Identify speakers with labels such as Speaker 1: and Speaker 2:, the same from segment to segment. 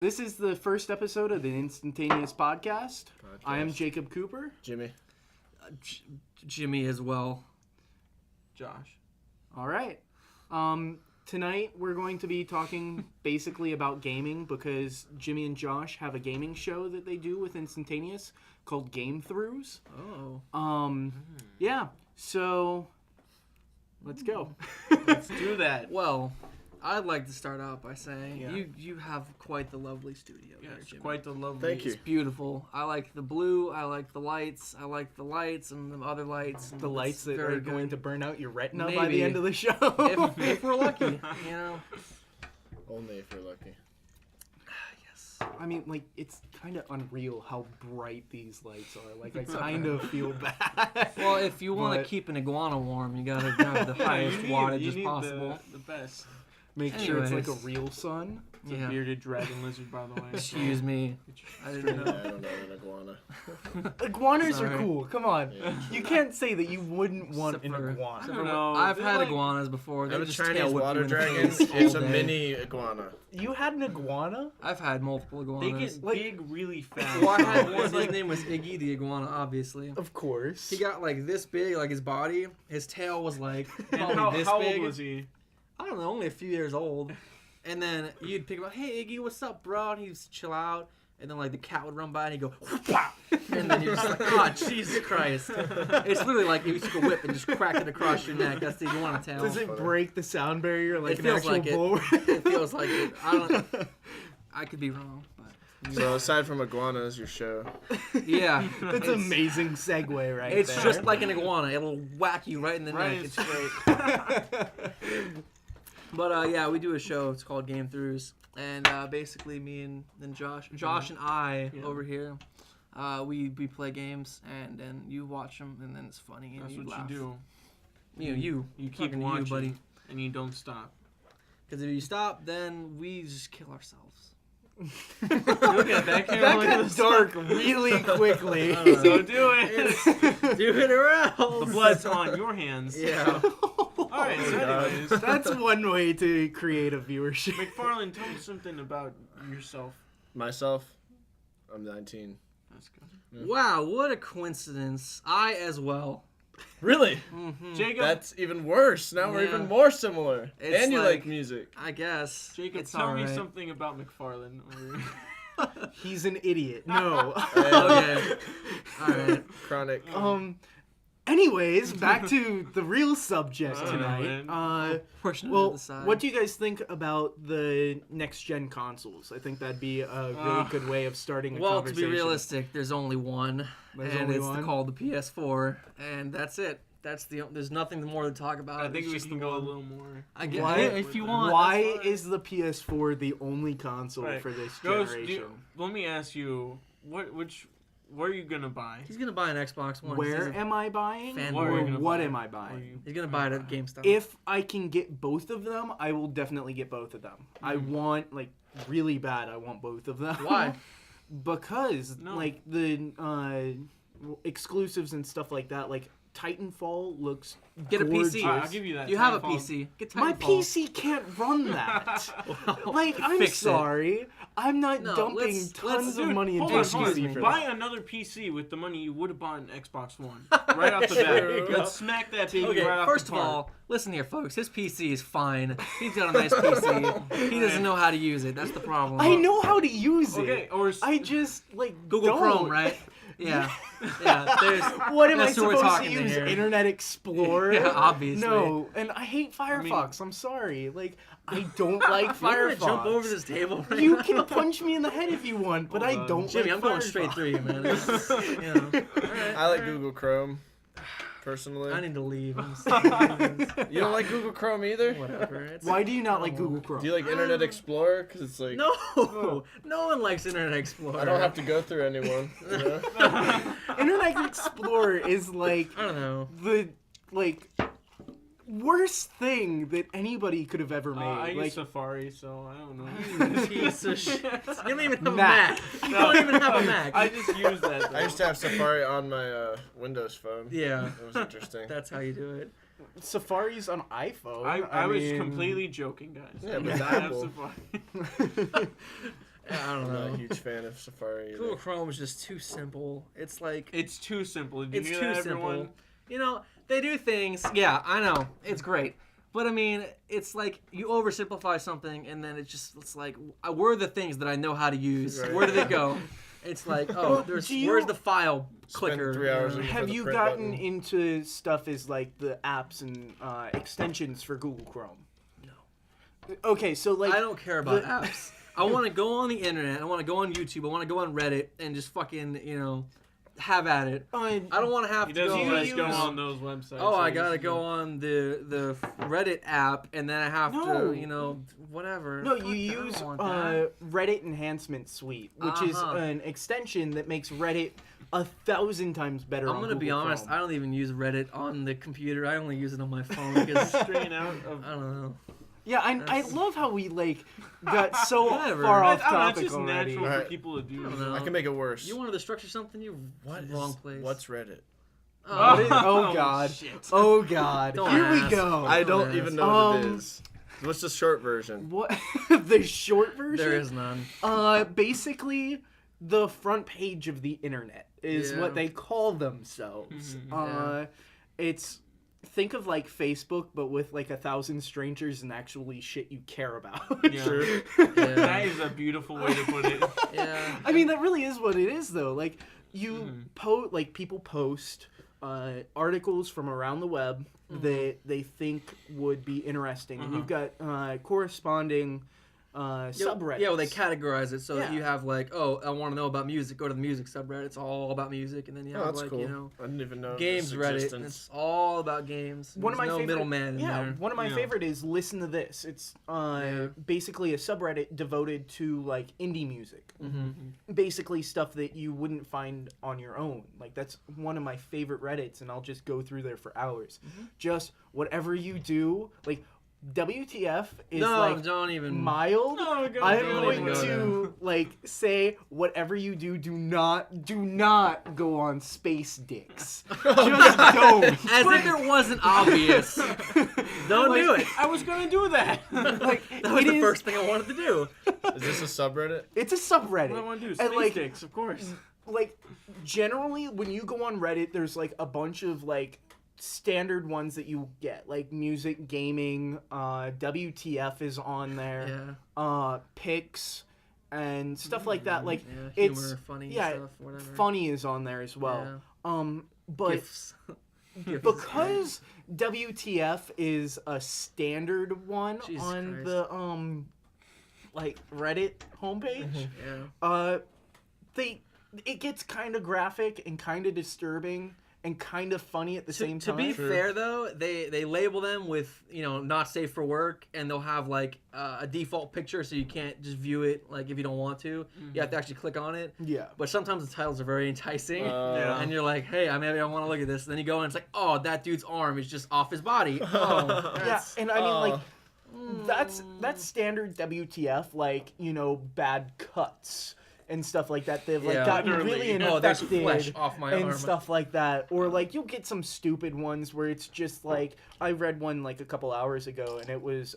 Speaker 1: This is the first episode of the Instantaneous Podcast. I am Jacob Cooper.
Speaker 2: Jimmy.
Speaker 3: Jimmy as well.
Speaker 4: Josh.
Speaker 1: All right. Tonight we're going to be talking basically about gaming because Jimmy and Josh have a gaming show that they do with Instantaneous called Game Throughs.
Speaker 3: Oh.
Speaker 1: Yeah. So let's go.
Speaker 4: Let's do that.
Speaker 3: Well, I'd like to start out by saying you have quite the lovely studio there,
Speaker 4: Yes,
Speaker 3: Jimmy.
Speaker 4: quite the lovely.
Speaker 2: Thank you.
Speaker 3: It's beautiful. I like the blue. I like the lights. I like the lights and the other lights.
Speaker 1: The lights that are going to burn out your retina by the
Speaker 3: Maybe.
Speaker 1: end of the show.
Speaker 3: if we're lucky, you know.
Speaker 2: Only if you're lucky.
Speaker 3: Yes.
Speaker 1: I mean, like, it's kind of unreal how bright these lights are. Like, I kind of feel bad.
Speaker 3: Well, if you want to
Speaker 1: But-
Speaker 3: keep an iguana warm, you gotta have the highest wattage as possible.
Speaker 4: The best.
Speaker 1: Make sure it's like a
Speaker 3: Anyways.
Speaker 1: real sun.
Speaker 4: It's a
Speaker 3: Yeah.
Speaker 4: bearded dragon lizard, by the way.
Speaker 3: Excuse me. I didn't
Speaker 2: I
Speaker 3: know.
Speaker 2: don't know an iguana.
Speaker 1: Iguanas are
Speaker 3: Sorry.
Speaker 1: cool. Come on.
Speaker 2: Yeah.
Speaker 1: You can't say that you wouldn't want
Speaker 3: Except
Speaker 1: an
Speaker 3: for-
Speaker 1: iguana.
Speaker 4: I don't know.
Speaker 3: I've
Speaker 4: They're
Speaker 3: had
Speaker 4: like-
Speaker 3: iguanas before. They
Speaker 2: Not a
Speaker 3: just
Speaker 2: Chinese
Speaker 3: tail whip
Speaker 2: water
Speaker 3: you in the
Speaker 2: dragon.
Speaker 3: face
Speaker 2: It's
Speaker 3: all
Speaker 2: a
Speaker 3: day.
Speaker 2: mini iguana.
Speaker 1: You had an iguana?
Speaker 3: I've had multiple
Speaker 4: They
Speaker 3: iguanas.
Speaker 4: get
Speaker 1: Like-
Speaker 4: big really fast.
Speaker 3: Well, I had one. His name was Iggy the iguana, obviously.
Speaker 1: Of course.
Speaker 3: He got like this big, like his body. His tail was like
Speaker 4: And
Speaker 3: probably this
Speaker 4: how
Speaker 3: big.
Speaker 4: old was he?
Speaker 3: I don't know, only a few years old. And then you'd pick him up, hey Iggy, what's up, bro? And he'd just chill out. And then like the cat would run by and he'd go, "Whoop-ah!" And then you're just like, oh Jesus Christ! It's literally like if you took a whip and just cracked it across your neck. That's the iguana tail.
Speaker 1: Does it break the sound barrier like
Speaker 3: It
Speaker 1: an
Speaker 3: feels
Speaker 1: actual
Speaker 3: like it.
Speaker 1: bull?
Speaker 3: It feels like it. I don't. I could be wrong, but
Speaker 2: So aside from iguanas, your show.
Speaker 3: yeah,
Speaker 1: That's an amazing segue right
Speaker 3: It's
Speaker 1: there.
Speaker 3: just like an iguana. It'll whack you right in the
Speaker 4: Right,
Speaker 3: neck.
Speaker 4: it's
Speaker 3: great. But yeah, we do a show. It's called Game Throughs, and basically me and Josh and I
Speaker 4: Yeah.
Speaker 3: over here, we play games, and then you watch them, and then it's funny, and
Speaker 4: That's
Speaker 3: you
Speaker 4: what
Speaker 3: laugh.
Speaker 4: you do.
Speaker 3: You
Speaker 4: keep
Speaker 3: talking to
Speaker 4: watching,
Speaker 3: you, buddy.
Speaker 4: and you don't stop.
Speaker 3: Because if you stop, then we just kill ourselves.
Speaker 4: Look at that.
Speaker 1: That got dark really quickly.
Speaker 4: So do it.
Speaker 3: Do it or else.
Speaker 4: The blood's on your hands.
Speaker 3: Yeah.
Speaker 4: All right. So anyways,
Speaker 1: That's one way to create a viewership.
Speaker 4: McFarlin, tell me something about yourself.
Speaker 2: Myself, I'm 19.
Speaker 4: That's good.
Speaker 3: Wow, what a coincidence. I as well.
Speaker 2: Really?
Speaker 3: Mm-hmm.
Speaker 4: Jacob,
Speaker 2: That's even worse. Now we're
Speaker 3: Yeah.
Speaker 2: even more similar.
Speaker 3: It's
Speaker 2: And you
Speaker 3: like-
Speaker 2: like music.
Speaker 3: I guess.
Speaker 4: Jacob,
Speaker 3: it's
Speaker 4: tell me
Speaker 3: alright.
Speaker 4: something about McFarlin.
Speaker 1: He's an idiot. No.
Speaker 3: Okay. Alright.
Speaker 2: Chronic.
Speaker 1: Anyways, back to the real subject
Speaker 4: Oh,
Speaker 1: tonight.
Speaker 4: man.
Speaker 3: Portion of
Speaker 1: Well,
Speaker 3: the side.
Speaker 1: what do you guys think about the next-gen consoles? I think that'd be a really good way of starting a
Speaker 3: Well, to
Speaker 1: conversation.
Speaker 3: be realistic, there's only one,
Speaker 1: There's
Speaker 3: and
Speaker 1: only
Speaker 3: it's
Speaker 1: one?
Speaker 3: called the PS4, and that's it. There's nothing more to talk about.
Speaker 4: I think
Speaker 3: It's
Speaker 4: we
Speaker 3: just
Speaker 4: can
Speaker 3: the
Speaker 4: go a
Speaker 3: one.
Speaker 4: little more.
Speaker 3: I guess
Speaker 1: Why-
Speaker 3: if you want.
Speaker 1: Why
Speaker 3: that's fine.
Speaker 1: is the PS4 the only console
Speaker 4: Right.
Speaker 1: for this
Speaker 4: Ghost,
Speaker 1: generation?
Speaker 4: let me ask you, what are you gonna buy?
Speaker 3: He's gonna buy an Xbox One?
Speaker 1: Where am I buying?
Speaker 3: Fanboy.
Speaker 1: Or
Speaker 4: What are you gonna
Speaker 1: what
Speaker 4: buy?
Speaker 1: am I
Speaker 4: What are
Speaker 1: buying?
Speaker 4: you-
Speaker 3: He's gonna buy it at GameStop.
Speaker 1: If I can get both of them, I will definitely get both of them. I want, like, really bad, I want both of them.
Speaker 3: Why?
Speaker 1: Because,
Speaker 4: No.
Speaker 1: like, the exclusives and stuff like that, like, Titanfall looks
Speaker 3: Get a
Speaker 1: gorgeous.
Speaker 3: PC.
Speaker 4: I'll give you that.
Speaker 3: You have a
Speaker 4: Titanfall.
Speaker 3: PC. Get
Speaker 1: My
Speaker 3: Titanfall.
Speaker 1: PC can't run that.
Speaker 3: Well,
Speaker 1: Like, I'm
Speaker 3: fix it.
Speaker 1: sorry. I'm not
Speaker 3: No,
Speaker 1: dumping
Speaker 3: let's-
Speaker 1: tons of
Speaker 4: Dude,
Speaker 1: money into
Speaker 4: hold on,
Speaker 1: a
Speaker 4: hold on.
Speaker 1: PC for
Speaker 4: Buy
Speaker 1: that.
Speaker 4: another PC with the money you would have bought an Xbox One. Right off the
Speaker 2: There you
Speaker 4: bat.
Speaker 2: go.
Speaker 4: Let's smack that baby
Speaker 3: Okay,
Speaker 4: right off
Speaker 3: first
Speaker 4: the
Speaker 3: of
Speaker 4: park.
Speaker 3: all, listen here, folks. His PC is fine. He's got a nice PC. He doesn't know how to use it. That's the problem.
Speaker 1: I know how to use it.
Speaker 4: Okay, or
Speaker 1: I just, like,
Speaker 3: Google
Speaker 1: don't.
Speaker 3: Chrome, right? Yeah. Yeah. There's.
Speaker 1: What am
Speaker 3: That's
Speaker 1: I
Speaker 3: who we're
Speaker 1: supposed to
Speaker 3: talking to
Speaker 1: use?
Speaker 3: here.
Speaker 1: Internet Explorer?
Speaker 3: Yeah, obviously.
Speaker 1: No, and I hate Firefox. I'm sorry. Like, I don't like
Speaker 3: You wanna
Speaker 1: Firefox.
Speaker 3: jump over this table right
Speaker 1: You
Speaker 3: now?
Speaker 1: can punch me in the head if you want, but I
Speaker 4: Hold on.
Speaker 1: don't
Speaker 3: Jimmy,
Speaker 1: like
Speaker 3: I'm going
Speaker 1: Firefox.
Speaker 3: straight through you, man. It's, you know. Alright.
Speaker 2: I like Google Chrome, personally.
Speaker 3: I need to leave. I'm sorry.
Speaker 2: You don't like Google Chrome either?
Speaker 3: Whatever. It's,
Speaker 1: Why do you not like Google Chrome?
Speaker 2: Do you like Internet Explorer? Because it's like,
Speaker 3: No, no one likes Internet Explorer.
Speaker 2: I don't have to go through anyone. You know?
Speaker 1: Internet Explorer is like
Speaker 3: I don't know.
Speaker 1: the worst thing that anybody could have ever made.
Speaker 4: I
Speaker 1: like,
Speaker 4: use Safari, so I don't know.
Speaker 3: Piece of shit. You don't even have a
Speaker 1: Mac.
Speaker 3: Mac. You don't even have a Mac.
Speaker 4: I just use that. Though.
Speaker 2: I used to have Safari on my Windows phone.
Speaker 3: Yeah.
Speaker 2: It was interesting.
Speaker 3: That's how you do it.
Speaker 1: Safari's on iPhone.
Speaker 4: I was
Speaker 1: mean,
Speaker 4: completely joking, guys.
Speaker 2: Yeah,
Speaker 4: I
Speaker 2: but
Speaker 4: have
Speaker 2: Apple.
Speaker 4: Safari.
Speaker 3: I don't
Speaker 2: I'm not a
Speaker 3: know.
Speaker 2: huge fan of Safari either.
Speaker 3: Google Chrome is just too simple. It's like
Speaker 4: It's too simple. Did you
Speaker 3: it's
Speaker 4: hear
Speaker 3: too
Speaker 4: that,
Speaker 3: simple.
Speaker 4: everyone?
Speaker 3: You know, they do things. Yeah, I know. It's great. But I mean, it's like you oversimplify something and then it's like, where are the things that I know how to use?
Speaker 2: Right.
Speaker 3: Where do they go? It's like, oh,
Speaker 1: Well,
Speaker 3: where's the file
Speaker 2: Spend
Speaker 3: clicker?
Speaker 2: 3 hours
Speaker 3: you know?
Speaker 2: looking for
Speaker 1: Have
Speaker 2: the
Speaker 1: you
Speaker 2: print
Speaker 1: gotten
Speaker 2: button.
Speaker 1: into stuff as like the apps and extensions for Google Chrome? No. Okay, so like
Speaker 3: I don't care about
Speaker 1: the-
Speaker 3: apps. I want to go on the internet. I want to go on YouTube. I want to go on Reddit and just fucking, have at it. I don't want to have
Speaker 4: He
Speaker 3: to
Speaker 4: doesn't
Speaker 3: go.
Speaker 4: like go
Speaker 1: use-
Speaker 4: on those websites.
Speaker 3: Oh, I
Speaker 4: so
Speaker 3: gotta
Speaker 4: he's-
Speaker 3: go on the Reddit app, and then I have
Speaker 1: No.
Speaker 3: to, whatever.
Speaker 1: No,
Speaker 3: Fuck
Speaker 1: you
Speaker 3: that, I
Speaker 1: use
Speaker 3: don't want that.
Speaker 1: Reddit Enhancement Suite, which is
Speaker 3: Uh-huh.
Speaker 1: an extension that makes Reddit 1,000 times better.
Speaker 3: I'm
Speaker 1: on
Speaker 3: gonna be
Speaker 1: Google
Speaker 3: honest.
Speaker 1: Chrome.
Speaker 3: I don't even use Reddit on the computer. I only use it on my phone because
Speaker 4: Straight out of.
Speaker 3: I don't know.
Speaker 1: Yeah, I
Speaker 3: That's-
Speaker 1: love how we like got so
Speaker 3: Whatever.
Speaker 1: far
Speaker 4: I
Speaker 1: off
Speaker 4: don't know,
Speaker 1: topic
Speaker 4: it's just
Speaker 1: already.
Speaker 4: natural
Speaker 2: Alright.
Speaker 4: for people to do.
Speaker 3: I don't know.
Speaker 2: I can make it worse.
Speaker 3: You wanted to structure something? You
Speaker 2: What is,
Speaker 3: wrong place.
Speaker 2: What's Reddit?
Speaker 3: Oh,
Speaker 1: Oh God!
Speaker 4: Shit.
Speaker 1: Oh God!
Speaker 3: Don't
Speaker 1: Here we
Speaker 3: ask.
Speaker 1: go.
Speaker 2: I don't
Speaker 3: yes.
Speaker 2: even know what it
Speaker 1: Um,
Speaker 2: is. What's the short version?
Speaker 1: What the short version?
Speaker 3: there is none.
Speaker 1: Basically, the front page of the internet is
Speaker 3: Yeah.
Speaker 1: what they call themselves.
Speaker 3: Yeah.
Speaker 1: It's think of like Facebook, but with like 1,000 strangers and actually shit you care about.
Speaker 4: Yeah.
Speaker 3: Yeah.
Speaker 4: That is a beautiful way to put it.
Speaker 3: Yeah.
Speaker 1: I mean, that really is what it is, though. Like you
Speaker 4: Mhm.
Speaker 1: like people post articles from around the web that they think would be interesting, and you've got corresponding subreddits.
Speaker 3: Yeah, well, they categorize it so that
Speaker 1: Yeah.
Speaker 3: you have like, oh, I want to know about music. Go to the music subreddit. It's all about music, and then you
Speaker 2: Oh,
Speaker 3: have
Speaker 2: that's
Speaker 3: like
Speaker 2: cool. I didn't even know
Speaker 3: games
Speaker 2: this
Speaker 3: Reddit. And
Speaker 2: existence.
Speaker 3: it's all about games.
Speaker 1: One of my
Speaker 3: There's no
Speaker 1: favorite,
Speaker 3: middleman in there.
Speaker 1: one of my
Speaker 4: Yeah.
Speaker 1: favorite is Listen to This. It's basically a subreddit devoted to like indie music.
Speaker 3: Mm-hmm.
Speaker 1: Basically stuff that you wouldn't find on your own. Like that's one of my favorite Reddits, and I'll just go through there for hours. Just whatever you do, like WTF is
Speaker 3: No,
Speaker 1: like
Speaker 3: don't even.
Speaker 1: mild.
Speaker 4: No, go
Speaker 1: I'm
Speaker 3: don't
Speaker 1: going
Speaker 3: even go
Speaker 1: to like say whatever you do, do not go on space dicks. Just don't.
Speaker 3: As if it wasn't obvious. Don't do it.
Speaker 4: I was gonna do that.
Speaker 1: Like
Speaker 3: That was
Speaker 1: it
Speaker 3: the
Speaker 1: is-
Speaker 3: first thing I wanted to do.
Speaker 2: Is this a subreddit?
Speaker 1: It's a subreddit.
Speaker 4: What I want to do is
Speaker 1: And,
Speaker 4: space
Speaker 1: like,
Speaker 4: dicks, of course.
Speaker 1: like generally when you go on Reddit, there's like a bunch of like standard ones that you get, like music, gaming, WTF is on there,
Speaker 3: Yeah.
Speaker 1: pics and stuff like that. Like
Speaker 3: Yeah,
Speaker 1: it's
Speaker 3: humor, funny
Speaker 1: yeah,
Speaker 3: stuff, whatever.
Speaker 1: funny is on there as well. But
Speaker 3: Gifs. Gifs.
Speaker 1: because WTF is a standard one
Speaker 3: Jesus
Speaker 1: on
Speaker 3: Christ.
Speaker 1: the like Reddit homepage,
Speaker 3: Yeah.
Speaker 1: it gets kind of graphic and kind of disturbing and kind of funny at the same
Speaker 3: To
Speaker 1: time.
Speaker 3: be fair though, they label them with not safe for work, and they'll have like a default picture so you can't just view it like if you don't want to. You have to actually click on it.
Speaker 1: Yeah.
Speaker 3: But sometimes the titles are very enticing,
Speaker 4: Yeah.
Speaker 3: and you're like, hey, maybe I want to look at this. And then you go and it's like, oh, that dude's arm is just off his body. Oh,
Speaker 1: Yeah,
Speaker 3: that's-
Speaker 1: and I mean like that's standard WTF, like bad cuts and stuff like that. They've like
Speaker 3: Yeah.
Speaker 1: gotten
Speaker 4: Literally.
Speaker 1: really
Speaker 3: Oh, there's
Speaker 1: infected
Speaker 3: flesh off my
Speaker 1: and
Speaker 3: arm.
Speaker 1: stuff like that. Or like you'll get some stupid ones where it's just like I read one like a couple hours ago, and it was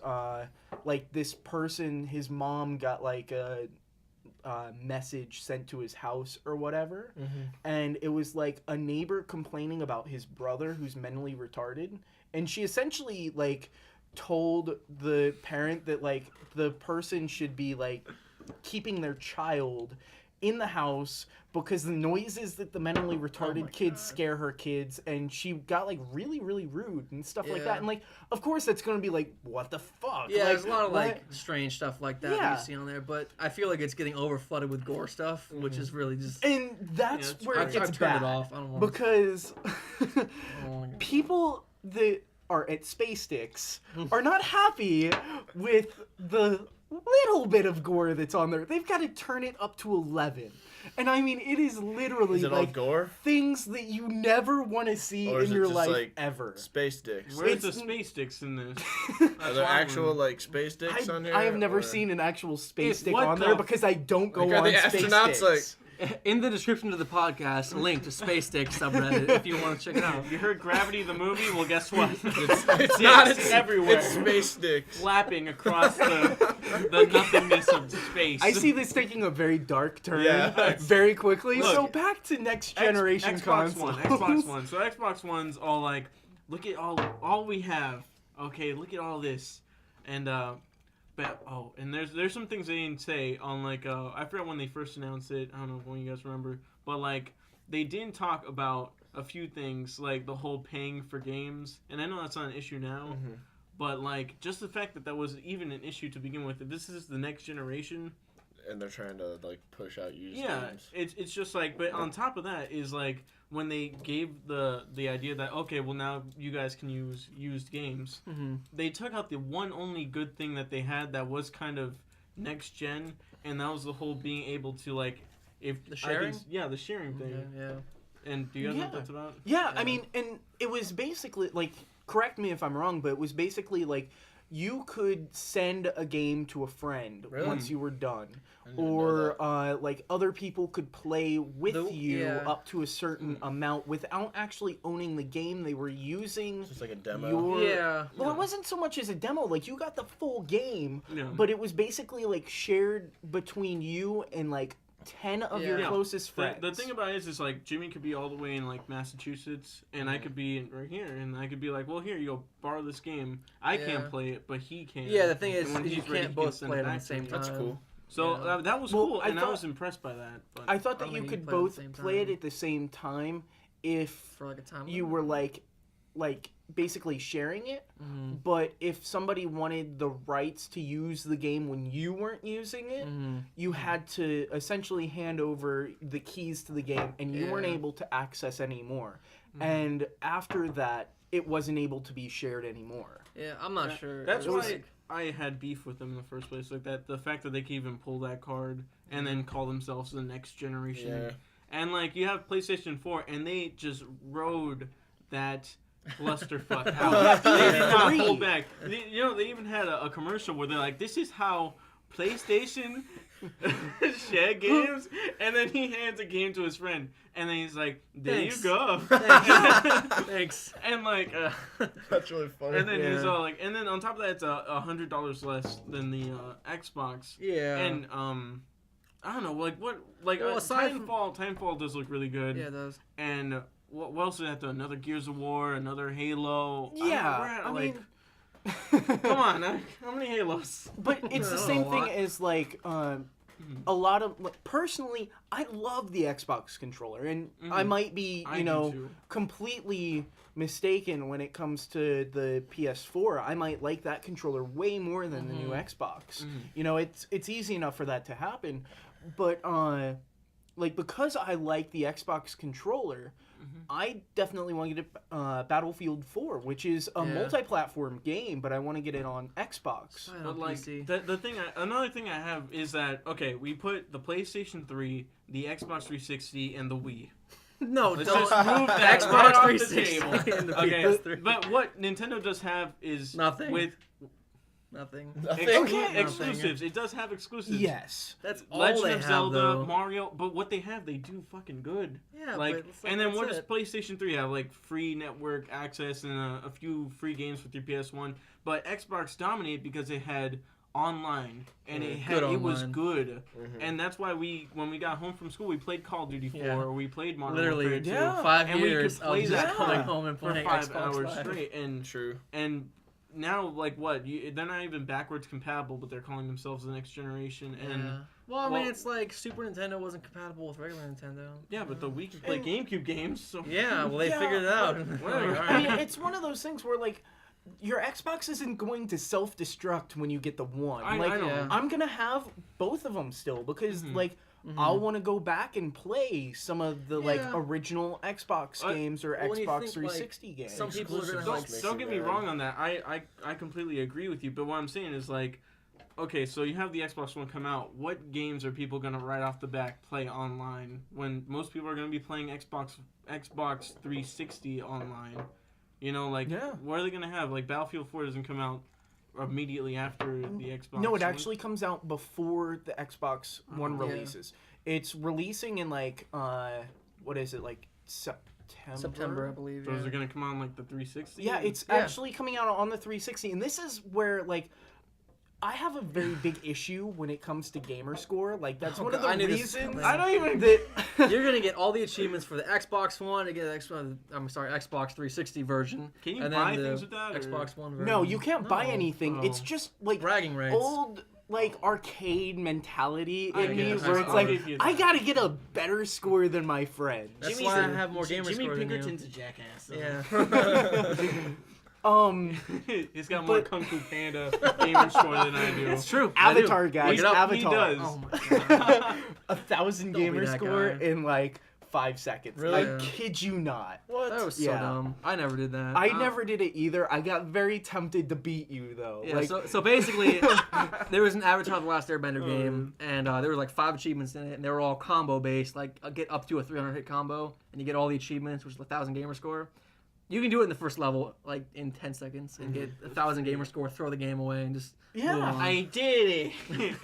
Speaker 1: like this person, his mom got like a message sent to his house or whatever, and it was like a neighbor complaining about his brother who's mentally retarded, and she essentially like told the parent that like the person should be like keeping their child in the house because the noises that the mentally retarded kids scare her kids, and she got like really rude and stuff like
Speaker 3: Yeah.
Speaker 1: that, and like of course that's gonna be like what the fuck.
Speaker 3: Yeah,
Speaker 1: like,
Speaker 3: there's a lot of
Speaker 1: what?
Speaker 3: like strange stuff like that
Speaker 1: Yeah.
Speaker 3: you see on there, but I feel like it's getting over flooded with gore stuff, which is really just.
Speaker 1: And that's
Speaker 4: it's
Speaker 1: where it
Speaker 3: I've
Speaker 1: gets
Speaker 3: turned
Speaker 1: bad
Speaker 3: it off. I don't want
Speaker 1: because
Speaker 3: to.
Speaker 1: people that are at Space Sticks are not happy with the little bit of gore that's on there. They've got to turn it up to 11. And I mean, it is literally
Speaker 2: Is it all
Speaker 1: like
Speaker 2: gore?
Speaker 1: things that you never want to see
Speaker 2: Or
Speaker 1: in
Speaker 2: is it
Speaker 1: your
Speaker 2: just,
Speaker 1: life
Speaker 2: like,
Speaker 1: ever.
Speaker 2: Space dicks.
Speaker 4: Where's the
Speaker 1: It's-
Speaker 4: space dicks in this?
Speaker 2: Are there actual like space dicks on here?
Speaker 1: I have never
Speaker 2: or-
Speaker 1: seen an actual space
Speaker 4: It's
Speaker 1: stick
Speaker 4: what
Speaker 1: on
Speaker 4: the
Speaker 1: there
Speaker 4: f-
Speaker 1: because I don't go
Speaker 2: Like, are
Speaker 1: on
Speaker 2: the
Speaker 1: Space
Speaker 2: astronauts
Speaker 1: Sticks.
Speaker 2: like
Speaker 3: In the description of the podcast, a link to Space Stick subreddit if you want to check it out.
Speaker 4: You heard Gravity the movie? Well, guess what?
Speaker 2: It's not. It's
Speaker 4: everywhere.
Speaker 2: It's space sticks.
Speaker 4: Flapping across the nothingness of space.
Speaker 1: I see this taking a very dark turn
Speaker 2: Yeah.
Speaker 1: very quickly.
Speaker 4: Look,
Speaker 1: so back to next generation
Speaker 4: Xbox
Speaker 1: consoles.
Speaker 4: Xbox One. So Xbox One's all like, look at all we have. Okay, look at all this, and and there's some things they didn't say on like I forgot when they first announced it. I don't know when you guys remember, but like they didn't talk about a few things like the whole paying for games, and I know that's not an issue now, but like just the fact that was even an issue to begin with. If this is the next generation,
Speaker 2: and they're trying to like push out used games.
Speaker 4: It's just like, but on top of that is like when they gave the idea that okay, well now you guys can use used games. They took out the one only good thing that they had that was kind of next gen, and that was the whole being able to like if
Speaker 3: the sharing.
Speaker 4: The sharing thing.
Speaker 3: Yeah.
Speaker 4: And do you guys know what that's about?
Speaker 1: Yeah, I mean, and it was basically like, correct me if I'm wrong, but it was basically like you could send a game to a friend once you were done. Or like other people could play with you up to a certain amount without actually owning the game. They were using
Speaker 2: just like a demo.
Speaker 1: Well, it wasn't so much as a demo. Like you got the full game, but it was basically like shared between you and like 10 of your closest friends.
Speaker 4: The thing about it is like Jimmy could be all the way in like Massachusetts, and I could be right here, and I could be like, well, here you go, borrow this game. I can't play it, but he can.
Speaker 3: Yeah, the thing is,
Speaker 4: when
Speaker 3: you can't both play it at the same time.
Speaker 2: That's cool.
Speaker 4: So that was cool, and I was impressed by that. But
Speaker 1: I thought that you could both play it at the same time if
Speaker 3: for like a time
Speaker 1: you were like basically sharing it. But if somebody wanted the rights to use the game when you weren't using it, you had to essentially hand over the keys to the game, and you weren't able to access anymore. And after that, it wasn't able to be shared anymore.
Speaker 3: Yeah, I'm not sure.
Speaker 4: That's why I had beef with them in the first place. Like that, the fact that they can even pull that card and then call themselves the next generation. Yeah. And like you have PlayStation 4, and they just rode that clusterfuck out. They did not hold back. They even had a commercial where they're like, "This is how PlayStation share games," and then he hands a game to his friend, and then he's like, "There you go."
Speaker 3: Thanks.
Speaker 4: And like,
Speaker 2: that's really funny.
Speaker 4: And then he's all like, and then on top of that, it's $100 less than the Xbox.
Speaker 3: Yeah.
Speaker 4: And I don't know, like what, like Titanfall does look really good.
Speaker 3: Yeah, it does.
Speaker 4: And what else did that do? Another Gears of War, another Halo.
Speaker 1: Yeah, I mean,
Speaker 4: come on, how many Halos?
Speaker 1: But it's the same thing as like a lot of personally, I love the Xbox controller, and I might be completely mistaken when it comes to the PS4. I might like that controller way more than the new Xbox. It's easy enough for that to happen, but like because I like the Xbox controller, I definitely want to get Battlefield 4, which is a multi-platform game, but I want to get it on Xbox.
Speaker 4: But like another thing I have is that we put the PlayStation 3, the Xbox 360, and the Wii.
Speaker 3: No,
Speaker 4: let's just move the Xbox 360 and the PS3. But what Nintendo does have is
Speaker 3: nothing.
Speaker 4: Nothing. Exclusives. It does have exclusives.
Speaker 1: Yes.
Speaker 3: That's all
Speaker 4: Legend
Speaker 3: they
Speaker 4: of
Speaker 3: have,
Speaker 4: Zelda,
Speaker 3: though.
Speaker 4: Mario, but what they have, they do fucking good.
Speaker 3: Yeah,
Speaker 4: like and then what does PlayStation 3 have? Like free network access and a few free games with your PS1. But Xbox dominated because it had online and it was good. And that's why when we got home from school, we played Call of Duty 4 or we played Modern Warfare 2.
Speaker 3: 5
Speaker 4: and
Speaker 3: years
Speaker 4: we could play that
Speaker 3: coming home and
Speaker 4: for
Speaker 3: playing
Speaker 4: 5
Speaker 3: Xbox
Speaker 4: hours
Speaker 3: Live.
Speaker 4: straight. And and now, like, they're not even backwards compatible, but they're calling themselves the next generation. And
Speaker 3: well, I mean, it's like Super Nintendo wasn't compatible with regular Nintendo.
Speaker 4: Yeah, but the Wii can play GameCube games. So.
Speaker 3: Yeah, well, they figured it out.
Speaker 1: I mean, it's one of those things where, like, your Xbox isn't going to self-destruct when you get the one. I know. I'm going to have both of them still because, like, I'll want to go back and play some of the like original Xbox games or Xbox 360 games.
Speaker 3: Some people are gonna
Speaker 4: don't get me wrong on that. I completely agree with you. But what I'm saying is like, okay, so you have the Xbox One come out. What games are people gonna right off the bat play online when most people are gonna be playing Xbox 360 online? What are they gonna have? Like Battlefield 4 doesn't come out immediately after the Xbox.
Speaker 1: No, it
Speaker 4: One?
Speaker 1: actually comes out before the Xbox One
Speaker 3: yeah.
Speaker 1: releases. It's releasing in like what is it, like September,
Speaker 3: I believe.
Speaker 4: So is
Speaker 3: Yeah.
Speaker 4: it gonna come on like the 360?
Speaker 1: Yeah, it's actually coming out on the 360, and this is where like I have a very big issue when it comes to gamer score. Like that's one of the
Speaker 3: I knew this was
Speaker 1: reasons
Speaker 3: coming.
Speaker 1: I don't even that
Speaker 3: You're gonna get all the achievements for the Xbox One to get the Xbox 360 version.
Speaker 4: Can you
Speaker 3: and
Speaker 4: buy
Speaker 3: then the
Speaker 4: things with that? Or?
Speaker 3: Xbox One version.
Speaker 1: No, you can't buy
Speaker 3: No.
Speaker 1: anything.
Speaker 4: Oh.
Speaker 1: It's just like
Speaker 3: Bragging rights.
Speaker 1: old like arcade mentality
Speaker 4: I
Speaker 1: in me
Speaker 4: guess.
Speaker 1: where it's
Speaker 4: I'll
Speaker 1: like
Speaker 4: give you
Speaker 1: I
Speaker 4: that.
Speaker 1: gotta get a better score than my friend.
Speaker 3: That's
Speaker 5: Jimmy's
Speaker 3: why I
Speaker 5: a-
Speaker 3: have more gamer
Speaker 5: Jimmy
Speaker 3: score than you.
Speaker 5: Pinkerton's a jackass. So.
Speaker 3: Yeah.
Speaker 4: He's got more
Speaker 1: But-
Speaker 4: Kung Fu Panda gamer score than I do.
Speaker 3: It's true.
Speaker 1: Avatar,
Speaker 3: I do.
Speaker 1: guys.
Speaker 3: Look it up.
Speaker 1: Avatar.
Speaker 4: He does.
Speaker 3: Oh my god.
Speaker 1: 1,000
Speaker 3: Don't be
Speaker 1: gamer
Speaker 3: that
Speaker 1: score
Speaker 3: guy.
Speaker 1: in like 5 seconds.
Speaker 2: Really?
Speaker 1: I kid you not.
Speaker 2: What?
Speaker 3: That was so
Speaker 1: Yeah.
Speaker 3: dumb. I never did that.
Speaker 1: I never did it either. I got very tempted to beat you though.
Speaker 3: Yeah,
Speaker 1: like,
Speaker 3: so basically, there was an Avatar: The Last Airbender game, and there were like 5 achievements in it, and they were all combo based, like get up to a 300 hit combo, and you get all the achievements, which is 1,000 gamer score. You can do it in the first level, like in 10 seconds, and get 1,000 gamer score, throw the game away, and just
Speaker 1: Yeah.
Speaker 3: move on.
Speaker 5: I did it.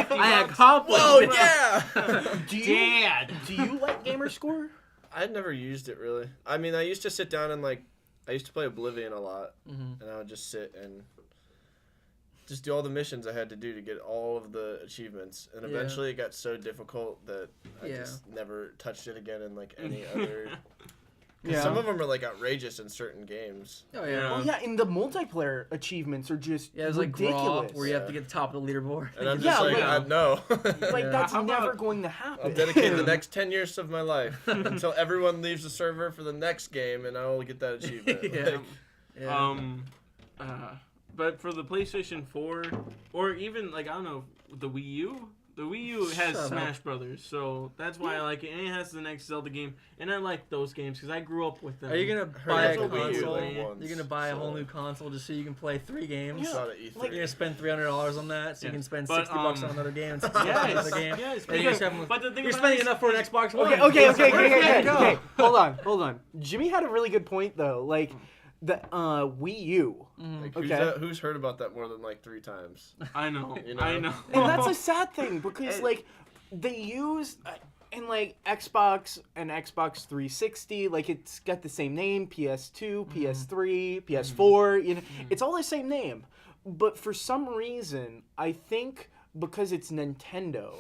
Speaker 3: I accomplished
Speaker 2: Whoa,
Speaker 3: it.
Speaker 2: yeah!
Speaker 1: do you
Speaker 5: Dad.
Speaker 1: do you like gamer score?
Speaker 2: I'd never used it really. I mean, I used to sit down and like, I used to play Oblivion a lot,
Speaker 3: Mhm.
Speaker 2: and I would just sit and just do all the missions I had to do to get all of the achievements. And
Speaker 3: Yeah.
Speaker 2: eventually, it got so difficult that I
Speaker 3: Yeah.
Speaker 2: just never touched it again in like any other. 'Cause
Speaker 1: Yeah.
Speaker 2: some of them are like outrageous in certain games.
Speaker 3: Oh
Speaker 4: Yeah.
Speaker 3: yeah.
Speaker 1: Well, yeah, and the multiplayer achievements are just
Speaker 3: Yeah, it was like
Speaker 1: ridiculous.
Speaker 3: Graw, where you have to get the top of the leaderboard.
Speaker 2: And I'm
Speaker 1: Yeah,
Speaker 2: just like,
Speaker 1: like-
Speaker 2: no.
Speaker 1: Like
Speaker 4: Yeah.
Speaker 1: that's
Speaker 4: How about-
Speaker 1: never going to happen.
Speaker 2: I'll dedicate the next 10 years of my life until everyone leaves the server for the next game, and I will get that achievement.
Speaker 3: Yeah.
Speaker 2: Like,
Speaker 3: Yeah.
Speaker 4: But for the PlayStation 4, or even like I don't know, the Wii U. The Wii U has
Speaker 3: Shut up.
Speaker 4: Smash Brothers, so that's why I like it. And it has the next Zelda game, and I like those games because I grew up with them.
Speaker 3: Are you gonna
Speaker 2: heard
Speaker 3: buy a
Speaker 2: of the Wii U,
Speaker 3: console?
Speaker 2: like, once,
Speaker 3: You're gonna buy a whole
Speaker 2: so-
Speaker 3: new console just so you can play 3 games.
Speaker 1: Yeah.
Speaker 2: saw it at E3.
Speaker 1: Like-
Speaker 3: You're gonna spend $300 on that, so you
Speaker 4: Yeah.
Speaker 3: can spend
Speaker 4: But,
Speaker 3: 60 bucks on another game and 60 bucks on another game.
Speaker 4: yes.
Speaker 3: And you're, just having,
Speaker 4: But the thing
Speaker 3: you're
Speaker 4: about
Speaker 3: spending
Speaker 4: it is-
Speaker 3: enough for an Xbox One.
Speaker 1: Okay. Hold on. Jimmy had a really good point though. Like the Wii U.
Speaker 2: Like,
Speaker 1: Okay.
Speaker 2: who's heard about that more than like 3 times?
Speaker 4: I know.
Speaker 2: You know?
Speaker 4: I know.
Speaker 1: And that's a sad thing because like they use in like Xbox and Xbox 360, like it's got the same name, PS2, PS3, PS4, you know, it's all the same name. But for some reason, I think because it's Nintendo,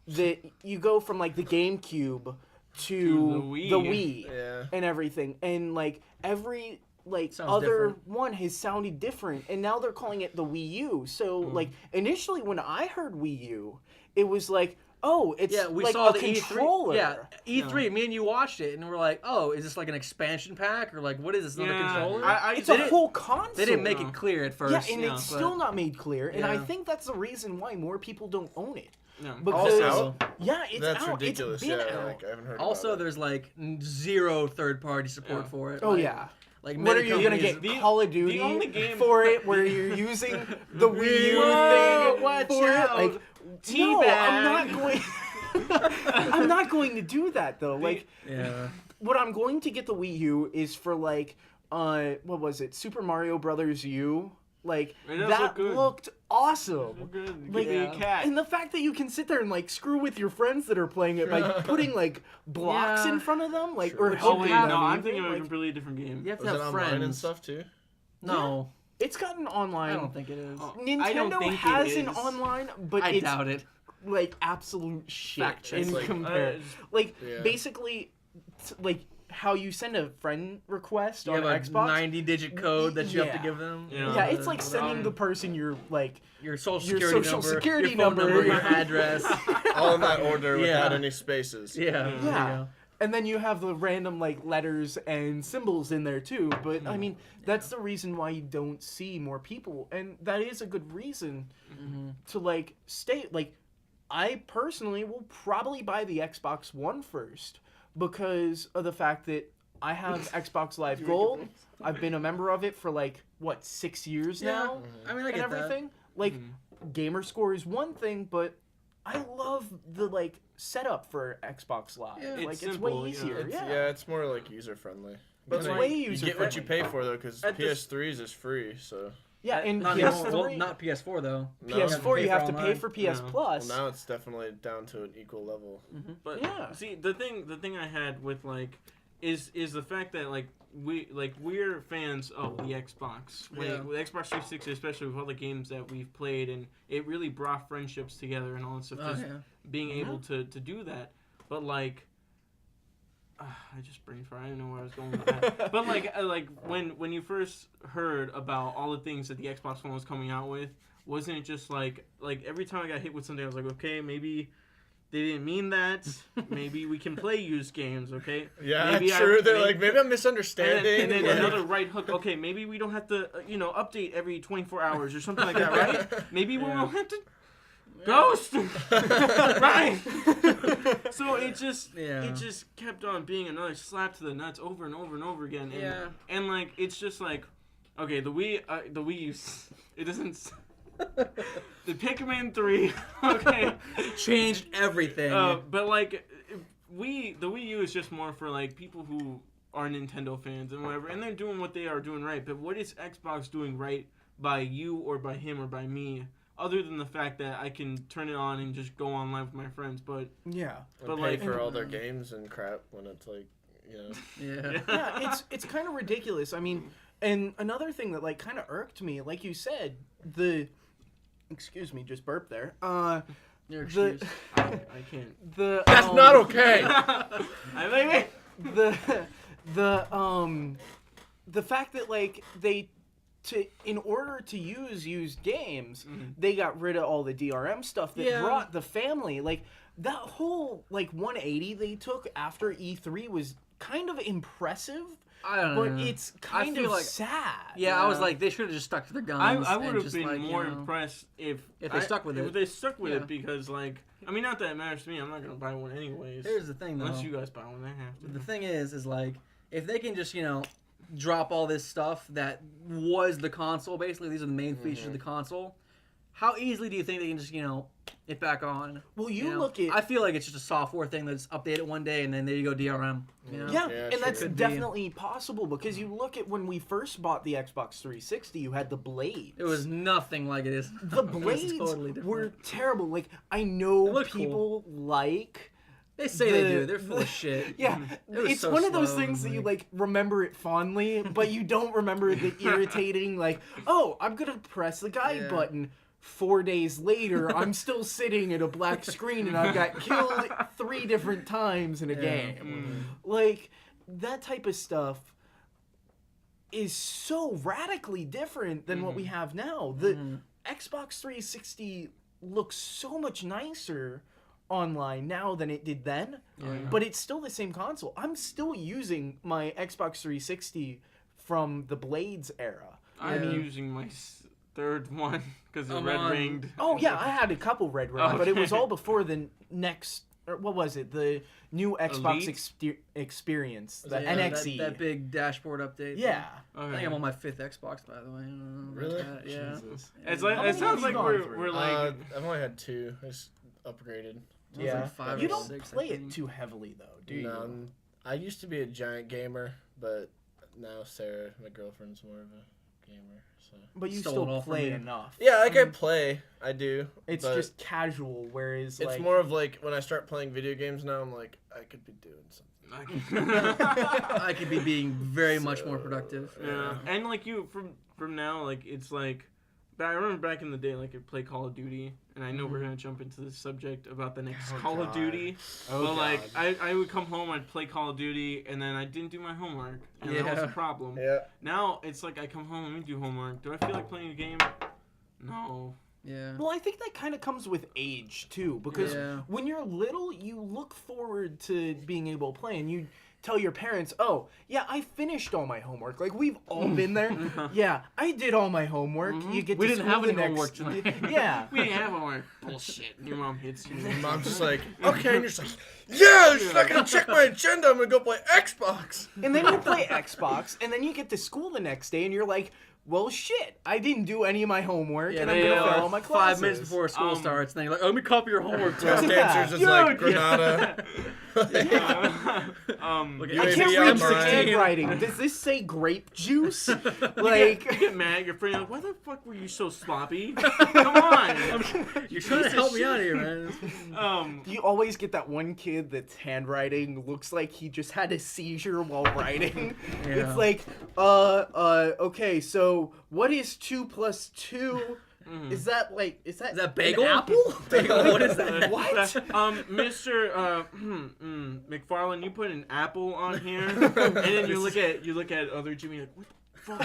Speaker 1: that you go from like the GameCube to
Speaker 4: the Wii.
Speaker 1: the Wii
Speaker 2: Yeah.
Speaker 1: and everything, and like every like
Speaker 3: Sounds
Speaker 1: other
Speaker 3: different.
Speaker 1: one has sounded different, and now they're calling it the Wii U. So like initially when I heard Wii U, it was like, oh, it's
Speaker 3: Yeah, we
Speaker 1: like
Speaker 3: saw
Speaker 1: a
Speaker 3: the
Speaker 1: controller.
Speaker 3: E3. Yeah, E3. Me and you watched it, and we're like, "Oh, is this like an expansion pack, or like what is this? Another
Speaker 4: Yeah,
Speaker 3: controller?"
Speaker 1: It's
Speaker 3: they
Speaker 1: a
Speaker 3: didn't-
Speaker 1: whole console.
Speaker 3: They didn't make it clear at first.
Speaker 1: Yeah, and it's
Speaker 3: but-
Speaker 1: still not made clear, and I
Speaker 3: Yeah.
Speaker 1: think that's the reason why more people don't own it.
Speaker 4: No.
Speaker 1: Because
Speaker 2: Also,
Speaker 1: yeah, it's
Speaker 2: that's
Speaker 1: out.
Speaker 2: ridiculous.
Speaker 1: It's been
Speaker 2: Yeah,
Speaker 1: out.
Speaker 2: like I haven't heard.
Speaker 3: Also,
Speaker 2: about it.
Speaker 3: there's like 0 third-party support
Speaker 4: Yeah.
Speaker 3: for it.
Speaker 1: Oh
Speaker 3: Like-
Speaker 1: yeah.
Speaker 3: Like
Speaker 1: What are
Speaker 3: many
Speaker 1: you gonna
Speaker 3: companies-
Speaker 1: get?
Speaker 4: The-
Speaker 1: Call of
Speaker 4: the
Speaker 1: Duty
Speaker 4: only game-
Speaker 1: for it, where you're using the Wii U
Speaker 4: Whoa,
Speaker 1: thing
Speaker 4: watch
Speaker 1: for
Speaker 4: out.
Speaker 1: it? Like, no, I'm not going. I'm not going to do that though. Like,
Speaker 3: Yeah.
Speaker 1: what I'm going to get the Wii U is for like, what was it? Super Mario Brothers U. Like
Speaker 4: It does
Speaker 1: that
Speaker 4: look good.
Speaker 1: looked awesome.
Speaker 4: Good.
Speaker 1: Like,
Speaker 4: Give me a cat.
Speaker 1: and the fact that you can sit there and like screw with your friends that are playing it by putting like blocks
Speaker 3: Yeah.
Speaker 1: in front of them, like
Speaker 2: Sure.
Speaker 1: or
Speaker 2: Which
Speaker 4: Oh
Speaker 1: helping
Speaker 4: wait,
Speaker 1: them.
Speaker 4: no, I'm
Speaker 1: even,
Speaker 4: thinking of a
Speaker 1: like,
Speaker 4: completely different game.
Speaker 3: You have to
Speaker 2: Was it
Speaker 3: have
Speaker 2: online
Speaker 3: friends
Speaker 2: and stuff too?
Speaker 3: No,
Speaker 1: it's got an online.
Speaker 3: I don't think it is.
Speaker 4: Oh,
Speaker 1: Nintendo
Speaker 4: I don't think
Speaker 1: has
Speaker 4: it
Speaker 1: an
Speaker 4: is.
Speaker 1: online, but
Speaker 3: I
Speaker 1: it's
Speaker 3: doubt it.
Speaker 1: like absolute shit
Speaker 3: Fact check.
Speaker 1: in
Speaker 2: Like,
Speaker 1: comparison. Like
Speaker 2: Yeah.
Speaker 1: basically, like how you send a friend request
Speaker 3: You
Speaker 1: on
Speaker 3: have a
Speaker 1: Xbox.
Speaker 3: 90-digit code that you have to
Speaker 1: Yeah.
Speaker 3: give them.
Speaker 4: Yeah.
Speaker 1: Yeah, it's like
Speaker 3: with
Speaker 1: sending
Speaker 3: all
Speaker 1: the person your like
Speaker 3: your social
Speaker 1: your
Speaker 3: security
Speaker 1: social
Speaker 3: number,
Speaker 1: security
Speaker 3: your phone
Speaker 1: number,
Speaker 3: your
Speaker 1: your-
Speaker 3: address.
Speaker 2: All in that order without
Speaker 3: Yeah.
Speaker 2: any spaces.
Speaker 3: Yeah. there you
Speaker 1: Yeah.
Speaker 3: go.
Speaker 1: and then you have the random like letters and symbols in there too. But I mean, that's the reason why you don't see more people, and that is a good reason to like stay. Like, I personally will probably buy the Xbox One first because of the fact that I have Xbox Live Gold. I've been a member of it for like what 6 years now,
Speaker 3: I mean, I
Speaker 1: and
Speaker 3: get that.
Speaker 1: everything. Like, gamer score is one thing, but I love the like setup for Xbox Live.
Speaker 3: Yeah.
Speaker 1: Like,
Speaker 4: It's
Speaker 1: it's
Speaker 4: simple,
Speaker 1: way
Speaker 4: you know,
Speaker 1: easier.
Speaker 2: It's,
Speaker 1: Yeah.
Speaker 2: yeah, it's more like user friendly.
Speaker 1: It's
Speaker 2: You
Speaker 1: way
Speaker 2: you
Speaker 1: user
Speaker 2: get what you
Speaker 1: friendly.
Speaker 2: pay for though, because
Speaker 3: At this-
Speaker 2: PS3s is free. So
Speaker 1: Yeah, and
Speaker 3: Not
Speaker 1: PS3,
Speaker 3: anymore. Well, not PS4 though.
Speaker 2: No.
Speaker 1: PS4 you have to pay
Speaker 3: online.
Speaker 1: for PS
Speaker 4: Yeah.
Speaker 1: Plus.
Speaker 2: Well, now it's definitely down to an equal level.
Speaker 4: But
Speaker 1: Yeah.
Speaker 4: see, the thing I had with like is the fact that like we're fans of the Xbox. Like,
Speaker 3: Yeah.
Speaker 4: with Xbox 360, especially with all the games that we've played, and it really brought friendships together and all that stuff.
Speaker 3: Oh,
Speaker 4: Just
Speaker 3: yeah.
Speaker 4: being able to do that, but like. I just brain fart. I didn't know where I was going with that. But like when you first heard about all the things that the Xbox One was coming out with, wasn't it just like every time I got hit with something, I was like, okay, maybe they didn't mean that. Maybe we can play used games, okay?
Speaker 2: Yeah,
Speaker 4: maybe
Speaker 2: true. They're
Speaker 4: maybe-
Speaker 2: like, maybe I'm misunderstanding.
Speaker 4: And then
Speaker 2: like-
Speaker 4: another right hook. Okay, maybe we don't have to, update every 24 hours or something like that, right? Maybe we won't have to. Ghost, right? So it just kept on being another slap to the nuts over and over and over again. And, and like it's just like, okay, the Wii, it doesn't. The Pikmin 3, okay,
Speaker 3: Changed everything.
Speaker 4: but like, the Wii U is just more for like people who are Nintendo fans and whatever, and they're doing what they are doing right. But what is Xbox doing right by you or by him or by me? Other than the fact that I can turn it on and just go online with my friends, but
Speaker 1: Yeah.
Speaker 2: But pay for all their games and crap when it's like,
Speaker 1: Yeah, it's kind of ridiculous. I mean, and another thing that like kind of irked me, like you said, excuse me, just burp there.
Speaker 3: Your excuse.
Speaker 4: I can't.
Speaker 2: That's not okay.
Speaker 4: I
Speaker 1: the fact that like in order to use used games, they got rid of all the DRM stuff that brought the family. Like that whole like 180 they took after E3 was kind of impressive.
Speaker 3: I don't know.
Speaker 1: But it's kind
Speaker 3: feel
Speaker 1: of
Speaker 3: like-
Speaker 1: sad.
Speaker 3: Yeah, I was like, they should have just stuck to their guns.
Speaker 4: I would
Speaker 3: and
Speaker 4: have
Speaker 3: just,
Speaker 4: been
Speaker 3: like,
Speaker 4: more
Speaker 3: you know,
Speaker 4: impressed if
Speaker 3: they stuck with it.
Speaker 4: If they stuck with
Speaker 3: Yeah.
Speaker 4: it, because like, I mean, not that it matters to me. I'm not gonna buy one anyways.
Speaker 3: Here's the thing, though.
Speaker 4: Unless you guys buy one, they have to.
Speaker 3: The thing is like, if they can just, drop all this stuff that was the console, basically, these are the main features of the console, how easily do you think they can just, it back on?
Speaker 1: Well, you
Speaker 3: know?
Speaker 1: look at
Speaker 3: I feel like it's just a software thing that's updated one day and then there you go, DRM. You know?
Speaker 1: Yeah,
Speaker 2: Yeah,
Speaker 1: and
Speaker 2: true.
Speaker 1: that's
Speaker 3: Could be.
Speaker 1: definitely possible because you look at when we first bought the Xbox 360, you had the blades.
Speaker 3: It was nothing like it is.
Speaker 1: The
Speaker 3: It was
Speaker 1: blades
Speaker 3: totally different.
Speaker 1: were terrible. Like I know
Speaker 3: It looked
Speaker 1: people like.
Speaker 3: They say they
Speaker 1: the-
Speaker 3: do. They're full of shit.
Speaker 1: Yeah,
Speaker 3: It was
Speaker 1: it's
Speaker 3: so
Speaker 1: one of those
Speaker 3: slow
Speaker 1: things
Speaker 3: and,
Speaker 1: that you
Speaker 3: like-
Speaker 1: like remember it fondly, but you don't remember the irritating like, oh, I'm gonna press the guide
Speaker 3: Yeah.
Speaker 1: button. 4 days later, I'm still sitting at a black screen and I've got killed 3 different times in a game. Like that type of stuff is so radically different than what we have now. The Xbox 360 looks so much nicer online now than it did then, but it's still the same console. I'm still using my Xbox 360 from the Blades era.
Speaker 4: I'm using my third one because it's
Speaker 3: I'm
Speaker 4: red
Speaker 3: on-
Speaker 4: ringed.
Speaker 1: Oh yeah, I had a couple red ring, but it was
Speaker 4: Okay.
Speaker 1: all before the next. Or what was it? The new Xbox
Speaker 4: Elite?
Speaker 1: experience, the
Speaker 3: Yeah,
Speaker 1: NXE.
Speaker 3: That big dashboard update.
Speaker 1: Yeah.
Speaker 3: I think I'm on my 5th Xbox, by the way. I don't know about
Speaker 2: Really?
Speaker 3: that, Yeah.
Speaker 2: Jesus.
Speaker 4: It's
Speaker 1: How
Speaker 4: like
Speaker 1: many
Speaker 4: it sounds
Speaker 1: have you
Speaker 4: like
Speaker 1: gone
Speaker 4: we're
Speaker 1: through?
Speaker 4: like
Speaker 2: I've only had 2. I just upgraded.
Speaker 1: Yeah.
Speaker 3: Like 5
Speaker 1: You
Speaker 3: or
Speaker 1: don't
Speaker 3: 6, I
Speaker 1: play it
Speaker 3: think.
Speaker 1: too heavily though, do you?
Speaker 2: No, I used to be a giant gamer, but now Sarah, my girlfriend's more of a gamer. So.
Speaker 1: But you
Speaker 3: Stole it
Speaker 1: still
Speaker 3: all from
Speaker 1: play
Speaker 3: me.
Speaker 1: enough.
Speaker 2: Yeah, like I play, I do.
Speaker 1: It's
Speaker 2: but
Speaker 1: just casual, whereas
Speaker 2: it's
Speaker 1: like
Speaker 2: more of like when I start playing video games now, I'm like, I could be doing something.
Speaker 3: I could be being very much more productive.
Speaker 4: Yeah, and like you from now, like it's like, but I remember back in the day, like I'd play Call of Duty, and I know we're gonna jump into this subject about the next Call of
Speaker 1: God.
Speaker 4: Duty.
Speaker 1: Oh,
Speaker 4: But like
Speaker 1: God.
Speaker 4: I would come home, I'd play Call of Duty, and then I didn't do my homework, and that was a
Speaker 3: Yeah.
Speaker 4: problem.
Speaker 2: Yeah.
Speaker 4: Now it's like I come home, let me do homework. Do I feel like playing a game? No.
Speaker 3: Yeah.
Speaker 1: Well, I think that kind of comes with age too, because
Speaker 3: Yeah.
Speaker 1: when you're little, you look forward to being able to play, and you tell your parents, "Oh, yeah, I finished all my homework." Like we've all been there. Yeah, I did all my homework. You get
Speaker 4: We
Speaker 1: to
Speaker 4: didn't
Speaker 1: school
Speaker 4: have
Speaker 1: the
Speaker 4: any
Speaker 1: next.
Speaker 4: homework tonight.
Speaker 1: Yeah.
Speaker 4: We didn't have homework. Bullshit. Your mom hits you.
Speaker 2: Your mom's just like, okay, and you're just like, yeah, I'm just not gonna check my agenda. I'm gonna go play Xbox.
Speaker 1: And then you play Xbox, and then you get to school the next day, and you're like, well, shit, I didn't do any of my homework, and I'm
Speaker 3: they
Speaker 1: going to
Speaker 3: are
Speaker 1: fail all my classes.
Speaker 3: 5 minutes before school starts, and then you're like, oh, let me copy your homework.
Speaker 2: Test
Speaker 1: Yeah.
Speaker 2: answers is like
Speaker 4: Dude.
Speaker 2: Granada.
Speaker 3: Look,
Speaker 1: I can't read your handwriting. Does this say grape juice? Like,
Speaker 4: you get mad. Your friend, like, why the fuck were you so sloppy? Come on.
Speaker 3: You're trying to help me out here, man.
Speaker 1: you always get that one kid that's handwriting looks like he just had a seizure while writing.
Speaker 3: Yeah.
Speaker 1: It's like, okay, so what is 2 plus 2? Is that
Speaker 3: bagel?
Speaker 1: an apple?
Speaker 3: Bagel, what is that?
Speaker 1: What?
Speaker 4: Mr. McFarlin, you put an apple on here, and then you look at other Jimmy like, what the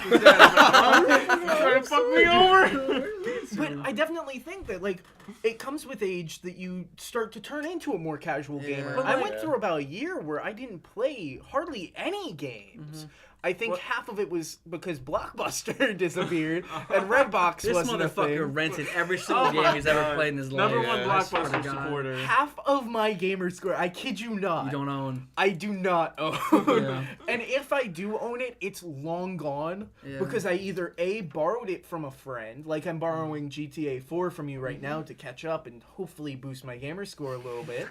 Speaker 4: fuck is that? I'm like, trying to fuck me over.
Speaker 1: But I definitely think that, like, it comes with age that you start to turn into a more casual gamer.
Speaker 3: But,
Speaker 1: I
Speaker 3: like-
Speaker 1: went through about a year where I didn't play hardly any games. I think half of it was because Blockbuster disappeared and Redbox
Speaker 3: This
Speaker 1: wasn't a
Speaker 3: motherfucker
Speaker 1: thing.
Speaker 3: rented every single game he's ever played in his life.
Speaker 4: Number one
Speaker 3: I swear to
Speaker 4: Blockbuster
Speaker 3: God.
Speaker 4: supporter.
Speaker 1: Half of my gamer score, I kid you not.
Speaker 3: You don't own.
Speaker 1: I do not own.
Speaker 3: Yeah.
Speaker 1: And if I do own it, it's long gone
Speaker 3: Yeah.
Speaker 1: because I either A, borrowed it from a friend, like I'm borrowing GTA 4 from you right now to catch up and hopefully boost my gamer score a little bit.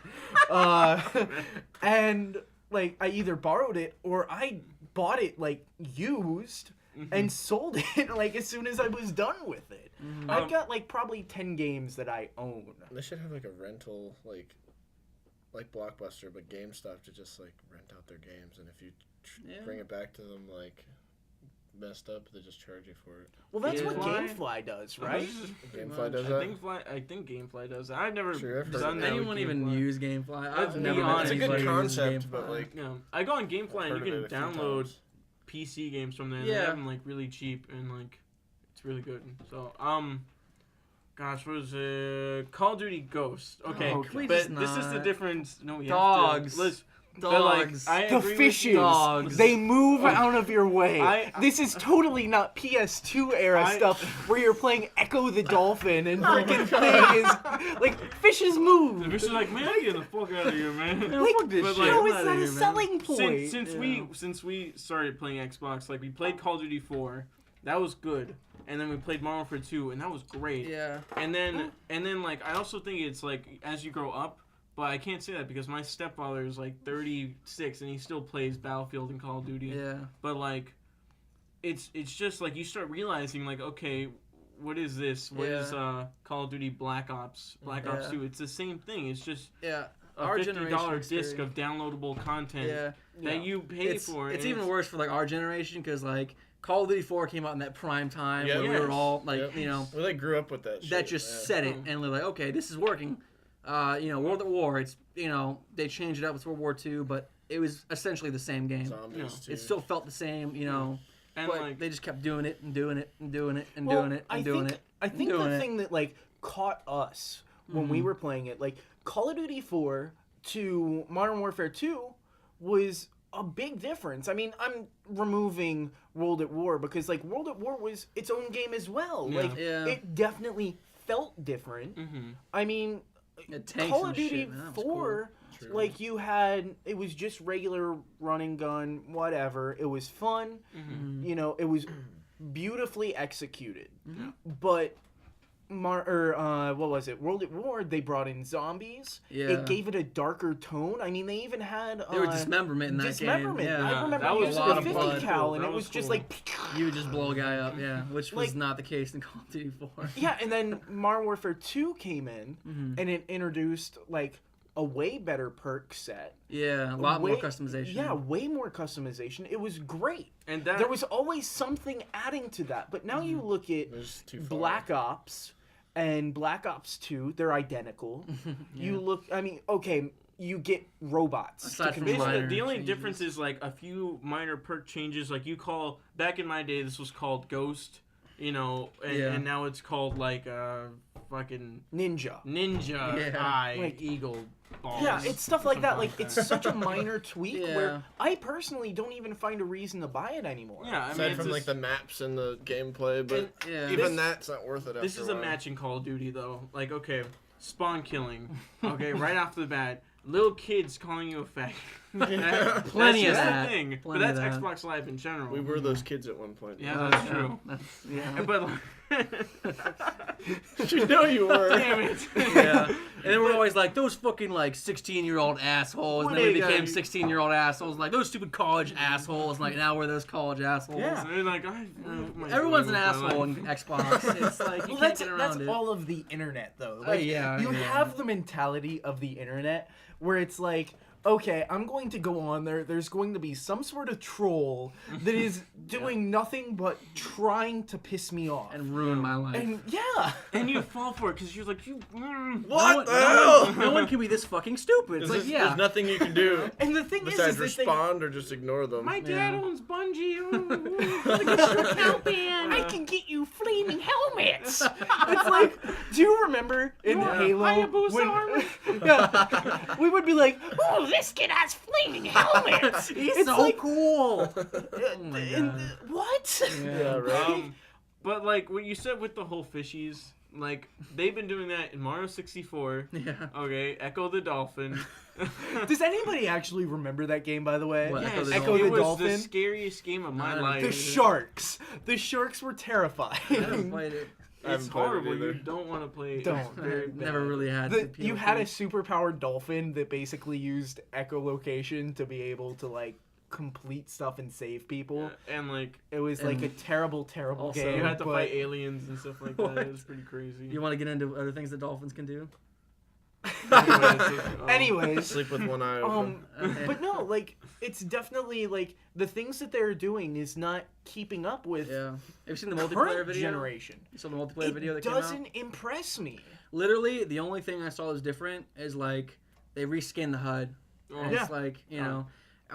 Speaker 1: And, like, I either borrowed it or I bought it, like, used and sold it, like, as soon as I was done with it. I've got, like, probably 10 games that I own.
Speaker 2: They should have like a rental, like Blockbuster, but GameStop to just like rent out their games, and if you bring it back to them like messed up, they just charge you for it.
Speaker 1: Well, that's what
Speaker 4: Gamefly?
Speaker 1: GameFly does, right?
Speaker 2: GameFly does
Speaker 4: I
Speaker 2: that.
Speaker 4: think Gamefly does that. I've never
Speaker 2: Sure, I've heard
Speaker 4: done
Speaker 2: of
Speaker 4: that.
Speaker 2: it.
Speaker 3: Anyone
Speaker 4: with
Speaker 3: even
Speaker 4: Gamefly.
Speaker 3: use GameFly?
Speaker 4: Let's
Speaker 3: I've
Speaker 4: be
Speaker 3: never met
Speaker 4: honest.
Speaker 2: It's a
Speaker 3: anybody
Speaker 2: good
Speaker 3: who uses
Speaker 2: concept,
Speaker 3: GameFly.
Speaker 2: but like
Speaker 4: Yeah, I go on Gamefly and
Speaker 2: heard
Speaker 4: you
Speaker 2: of it
Speaker 4: can
Speaker 2: a few
Speaker 4: download
Speaker 2: times.
Speaker 4: PC games from there. And
Speaker 3: Yeah.
Speaker 4: they have them like really cheap and like it's really good. So gosh, what is it? Call of Duty Ghost. Okay,
Speaker 1: Oh, can we
Speaker 4: but
Speaker 3: just
Speaker 4: this is the
Speaker 3: not?
Speaker 4: difference. No, we
Speaker 3: Dogs.
Speaker 4: have to. Listen, but, like,
Speaker 3: Dogs.
Speaker 4: I
Speaker 1: The
Speaker 4: agree with
Speaker 1: fishes,
Speaker 4: you.
Speaker 3: Dogs.
Speaker 1: they move out of your way.
Speaker 4: I-
Speaker 1: This is totally not PS2 era stuff where you're playing Echo the Dolphin and freaking thing is like fishes
Speaker 4: The
Speaker 1: move.
Speaker 4: fish is like, man, get the fuck out of here, man.
Speaker 1: Like,
Speaker 3: fuck this
Speaker 4: but,
Speaker 3: shit.
Speaker 4: like,
Speaker 1: how
Speaker 3: I'm
Speaker 1: is
Speaker 3: outta
Speaker 1: that
Speaker 3: here,
Speaker 1: a
Speaker 3: man.
Speaker 1: selling point?
Speaker 4: Since we started playing Xbox, like we played Call of Duty 4, that was good, and then we played Modern Warfare 2, and that was great.
Speaker 3: Yeah.
Speaker 4: And then like I also think it's like as you grow up, but I can't say that because my stepfather is like 36 and he still plays Battlefield and Call of Duty.
Speaker 3: Yeah.
Speaker 4: But like, it's just like you start realizing like, okay, what is this? What is Call of Duty Black Ops? Black Ops 2? It's the same thing. It's just
Speaker 3: Yeah.
Speaker 4: a
Speaker 3: Our
Speaker 4: $50
Speaker 3: generation
Speaker 4: disc of downloadable content
Speaker 3: Yeah.
Speaker 4: that you pay
Speaker 3: It's
Speaker 4: for.
Speaker 3: it's
Speaker 4: and
Speaker 3: even worse for like our generation because like Call of Duty 4 came out in that prime time
Speaker 2: Yeah.
Speaker 3: where we were
Speaker 4: Yes.
Speaker 3: all like
Speaker 2: Yep.
Speaker 3: you know
Speaker 2: Well, they grew up with that.
Speaker 3: that
Speaker 2: shit,
Speaker 3: just
Speaker 2: yeah.
Speaker 3: set it and they're like okay this is working. World at War it's they changed it up with World War II but it was essentially the same game.
Speaker 2: Zombies too.
Speaker 3: It still felt the same
Speaker 4: and
Speaker 3: but
Speaker 4: like
Speaker 3: they just kept doing it and doing it and doing it and
Speaker 1: Well,
Speaker 3: doing it and
Speaker 1: I
Speaker 3: doing
Speaker 1: think,
Speaker 3: it.
Speaker 1: I think
Speaker 3: doing
Speaker 1: the
Speaker 3: it.
Speaker 1: thing that like caught us when we were playing it, like Call of Duty 4 to Modern Warfare 2, was a big difference. I mean, I'm removing World at War because like World at War was its own game as well.
Speaker 4: Yeah.
Speaker 1: Like
Speaker 3: Yeah.
Speaker 1: it definitely felt different. I mean,
Speaker 3: tanks
Speaker 1: Call
Speaker 3: and
Speaker 1: of Duty
Speaker 3: shit, man, that was
Speaker 1: 4,
Speaker 2: True.
Speaker 1: like you had, it was just regular run and gun, whatever. It was fun. It was beautifully executed. But what was it? World at War, they brought in zombies.
Speaker 3: Yeah.
Speaker 1: It gave it a darker tone. I mean, they even had
Speaker 3: There was dismemberment in that
Speaker 1: dismemberment.
Speaker 3: game.
Speaker 1: I
Speaker 3: Yeah.
Speaker 1: remember
Speaker 4: that was
Speaker 1: using
Speaker 3: a lot
Speaker 1: a
Speaker 3: of
Speaker 1: 50
Speaker 3: blood.
Speaker 1: cal, and
Speaker 4: That
Speaker 1: it
Speaker 4: was
Speaker 1: was just
Speaker 4: cool.
Speaker 1: like
Speaker 3: You would just blow a guy up, yeah, which was
Speaker 1: Like-
Speaker 3: not the case in Call of Duty 4.
Speaker 1: yeah. And then Modern Warfare 2 came in, and it introduced like a way better perk set.
Speaker 3: Yeah, a lot more
Speaker 1: Way-
Speaker 3: customization.
Speaker 1: Yeah, way more customization. It was great.
Speaker 4: and that
Speaker 1: There was always something adding to that. But now you look at
Speaker 2: There's too far.
Speaker 1: Black Ops and Black Ops 2, they're identical. You look, I mean, okay, you get robots.
Speaker 3: Aside
Speaker 1: to
Speaker 3: from
Speaker 1: control.
Speaker 3: minor
Speaker 4: basically, the only
Speaker 3: changes.
Speaker 4: difference is like a few minor perk changes. Like you call back in my day, this was called Ghost, and,
Speaker 3: Yeah.
Speaker 4: and now it's called like fucking
Speaker 1: Ninja.
Speaker 4: Ninja
Speaker 3: Yeah.
Speaker 4: Eye
Speaker 1: Like-
Speaker 4: Eagle Balls.
Speaker 1: Yeah, it's stuff like that.
Speaker 4: Something
Speaker 1: Like, it's such a minor tweak
Speaker 3: Yeah.
Speaker 1: where I personally don't even find a reason to buy it anymore.
Speaker 4: Yeah, I
Speaker 2: Aside
Speaker 4: mean, it's
Speaker 2: from like
Speaker 4: just-
Speaker 2: the maps and the gameplay, but
Speaker 3: Yeah.
Speaker 2: even that's not worth it.
Speaker 4: This
Speaker 2: after
Speaker 4: is
Speaker 2: a
Speaker 4: a
Speaker 2: while.
Speaker 4: match in Call of Duty, though. Like, okay, spawn killing. Okay, right off the bat. Little kids calling you a fag.
Speaker 3: Plenty of
Speaker 4: that's
Speaker 3: that.
Speaker 4: the thing. But
Speaker 3: Plenty of
Speaker 4: that's
Speaker 3: that.
Speaker 4: Xbox Live in general.
Speaker 2: We were those kids at one point.
Speaker 4: Yeah, that's true.
Speaker 3: Yeah.
Speaker 4: But like,
Speaker 2: You know you were.
Speaker 4: damn it.
Speaker 3: Yeah. And then we're always like, those fucking like 16-year-old assholes.
Speaker 1: What
Speaker 3: And then we
Speaker 1: a
Speaker 3: became
Speaker 1: guy.
Speaker 3: 16-year-old assholes. Like, those stupid college assholes. Like, now we're those college assholes.
Speaker 1: Yeah.
Speaker 4: So they're like,
Speaker 3: Everyone's an asshole in Xbox. It's like, you
Speaker 1: Well,
Speaker 3: can't
Speaker 1: that's
Speaker 3: get around it.
Speaker 1: all of the internet, though.
Speaker 3: Oh, yeah,
Speaker 1: you
Speaker 3: yeah.
Speaker 1: have the mentality of the internet where it's like, okay, I'm going to go on there. There's going to be some sort of troll that is doing nothing but trying to piss me off.
Speaker 3: And ruin my life.
Speaker 1: And yeah.
Speaker 4: And you fall for it because you're like,
Speaker 2: What the hell?
Speaker 3: No one can be this fucking stupid. It's like, yeah.
Speaker 2: There's nothing you can do
Speaker 1: And the thing
Speaker 2: besides
Speaker 1: is this thing,
Speaker 2: respond or just ignore them.
Speaker 4: my dad
Speaker 3: Yeah.
Speaker 4: owns Bungie.
Speaker 1: I can get you flaming helmets. It's like, do you remember in Halo
Speaker 4: Hayabusa
Speaker 1: when
Speaker 4: armor?
Speaker 1: yeah, we would be like, oh, this kid has flaming helmets.
Speaker 3: He's
Speaker 1: It's
Speaker 3: so
Speaker 1: like,
Speaker 3: cool.
Speaker 1: what?
Speaker 2: Yeah, right.
Speaker 4: But like what you said with the whole fishies, like they've been doing that in Mario 64.
Speaker 3: Yeah.
Speaker 4: Okay, Echo the Dolphin.
Speaker 1: Does anybody actually remember that game, by the way?
Speaker 3: What,
Speaker 4: Yes,
Speaker 3: Echo the
Speaker 1: Echo
Speaker 4: it
Speaker 1: the
Speaker 4: was
Speaker 1: Dolphin?
Speaker 4: the scariest game of my life.
Speaker 1: The sharks. The sharks were terrifying.
Speaker 3: I haven't played it.
Speaker 2: I
Speaker 4: It's
Speaker 2: haven't played it
Speaker 4: horrible.
Speaker 2: either.
Speaker 4: You don't want to play.
Speaker 1: Don't.
Speaker 4: It's very
Speaker 3: I've never
Speaker 4: bad.
Speaker 3: really had
Speaker 1: You had a
Speaker 3: POV.
Speaker 1: superpowered dolphin that basically used echolocation to be able to like complete stuff and save people.
Speaker 4: Yeah, and like
Speaker 1: It was like a
Speaker 3: And
Speaker 1: terrible
Speaker 3: also-
Speaker 1: game.
Speaker 4: you had to
Speaker 1: but-
Speaker 4: fight aliens and stuff like that.
Speaker 3: What?
Speaker 4: It was pretty crazy.
Speaker 3: You want to get into other things that dolphins can do?
Speaker 1: Anyways,
Speaker 2: Sleep with one eye open.
Speaker 3: Okay.
Speaker 1: but no, like it's definitely like the things that they're doing is not keeping up with
Speaker 3: Yeah. Have you seen the multiplayer
Speaker 1: current
Speaker 3: video?
Speaker 1: generation.
Speaker 3: You saw the multiplayer video that
Speaker 1: It
Speaker 3: came out?
Speaker 1: doesn't impress me.
Speaker 3: Literally, the only thing I saw that's different is like they reskinned the HUD.
Speaker 4: Oh,
Speaker 3: And it's like, you know,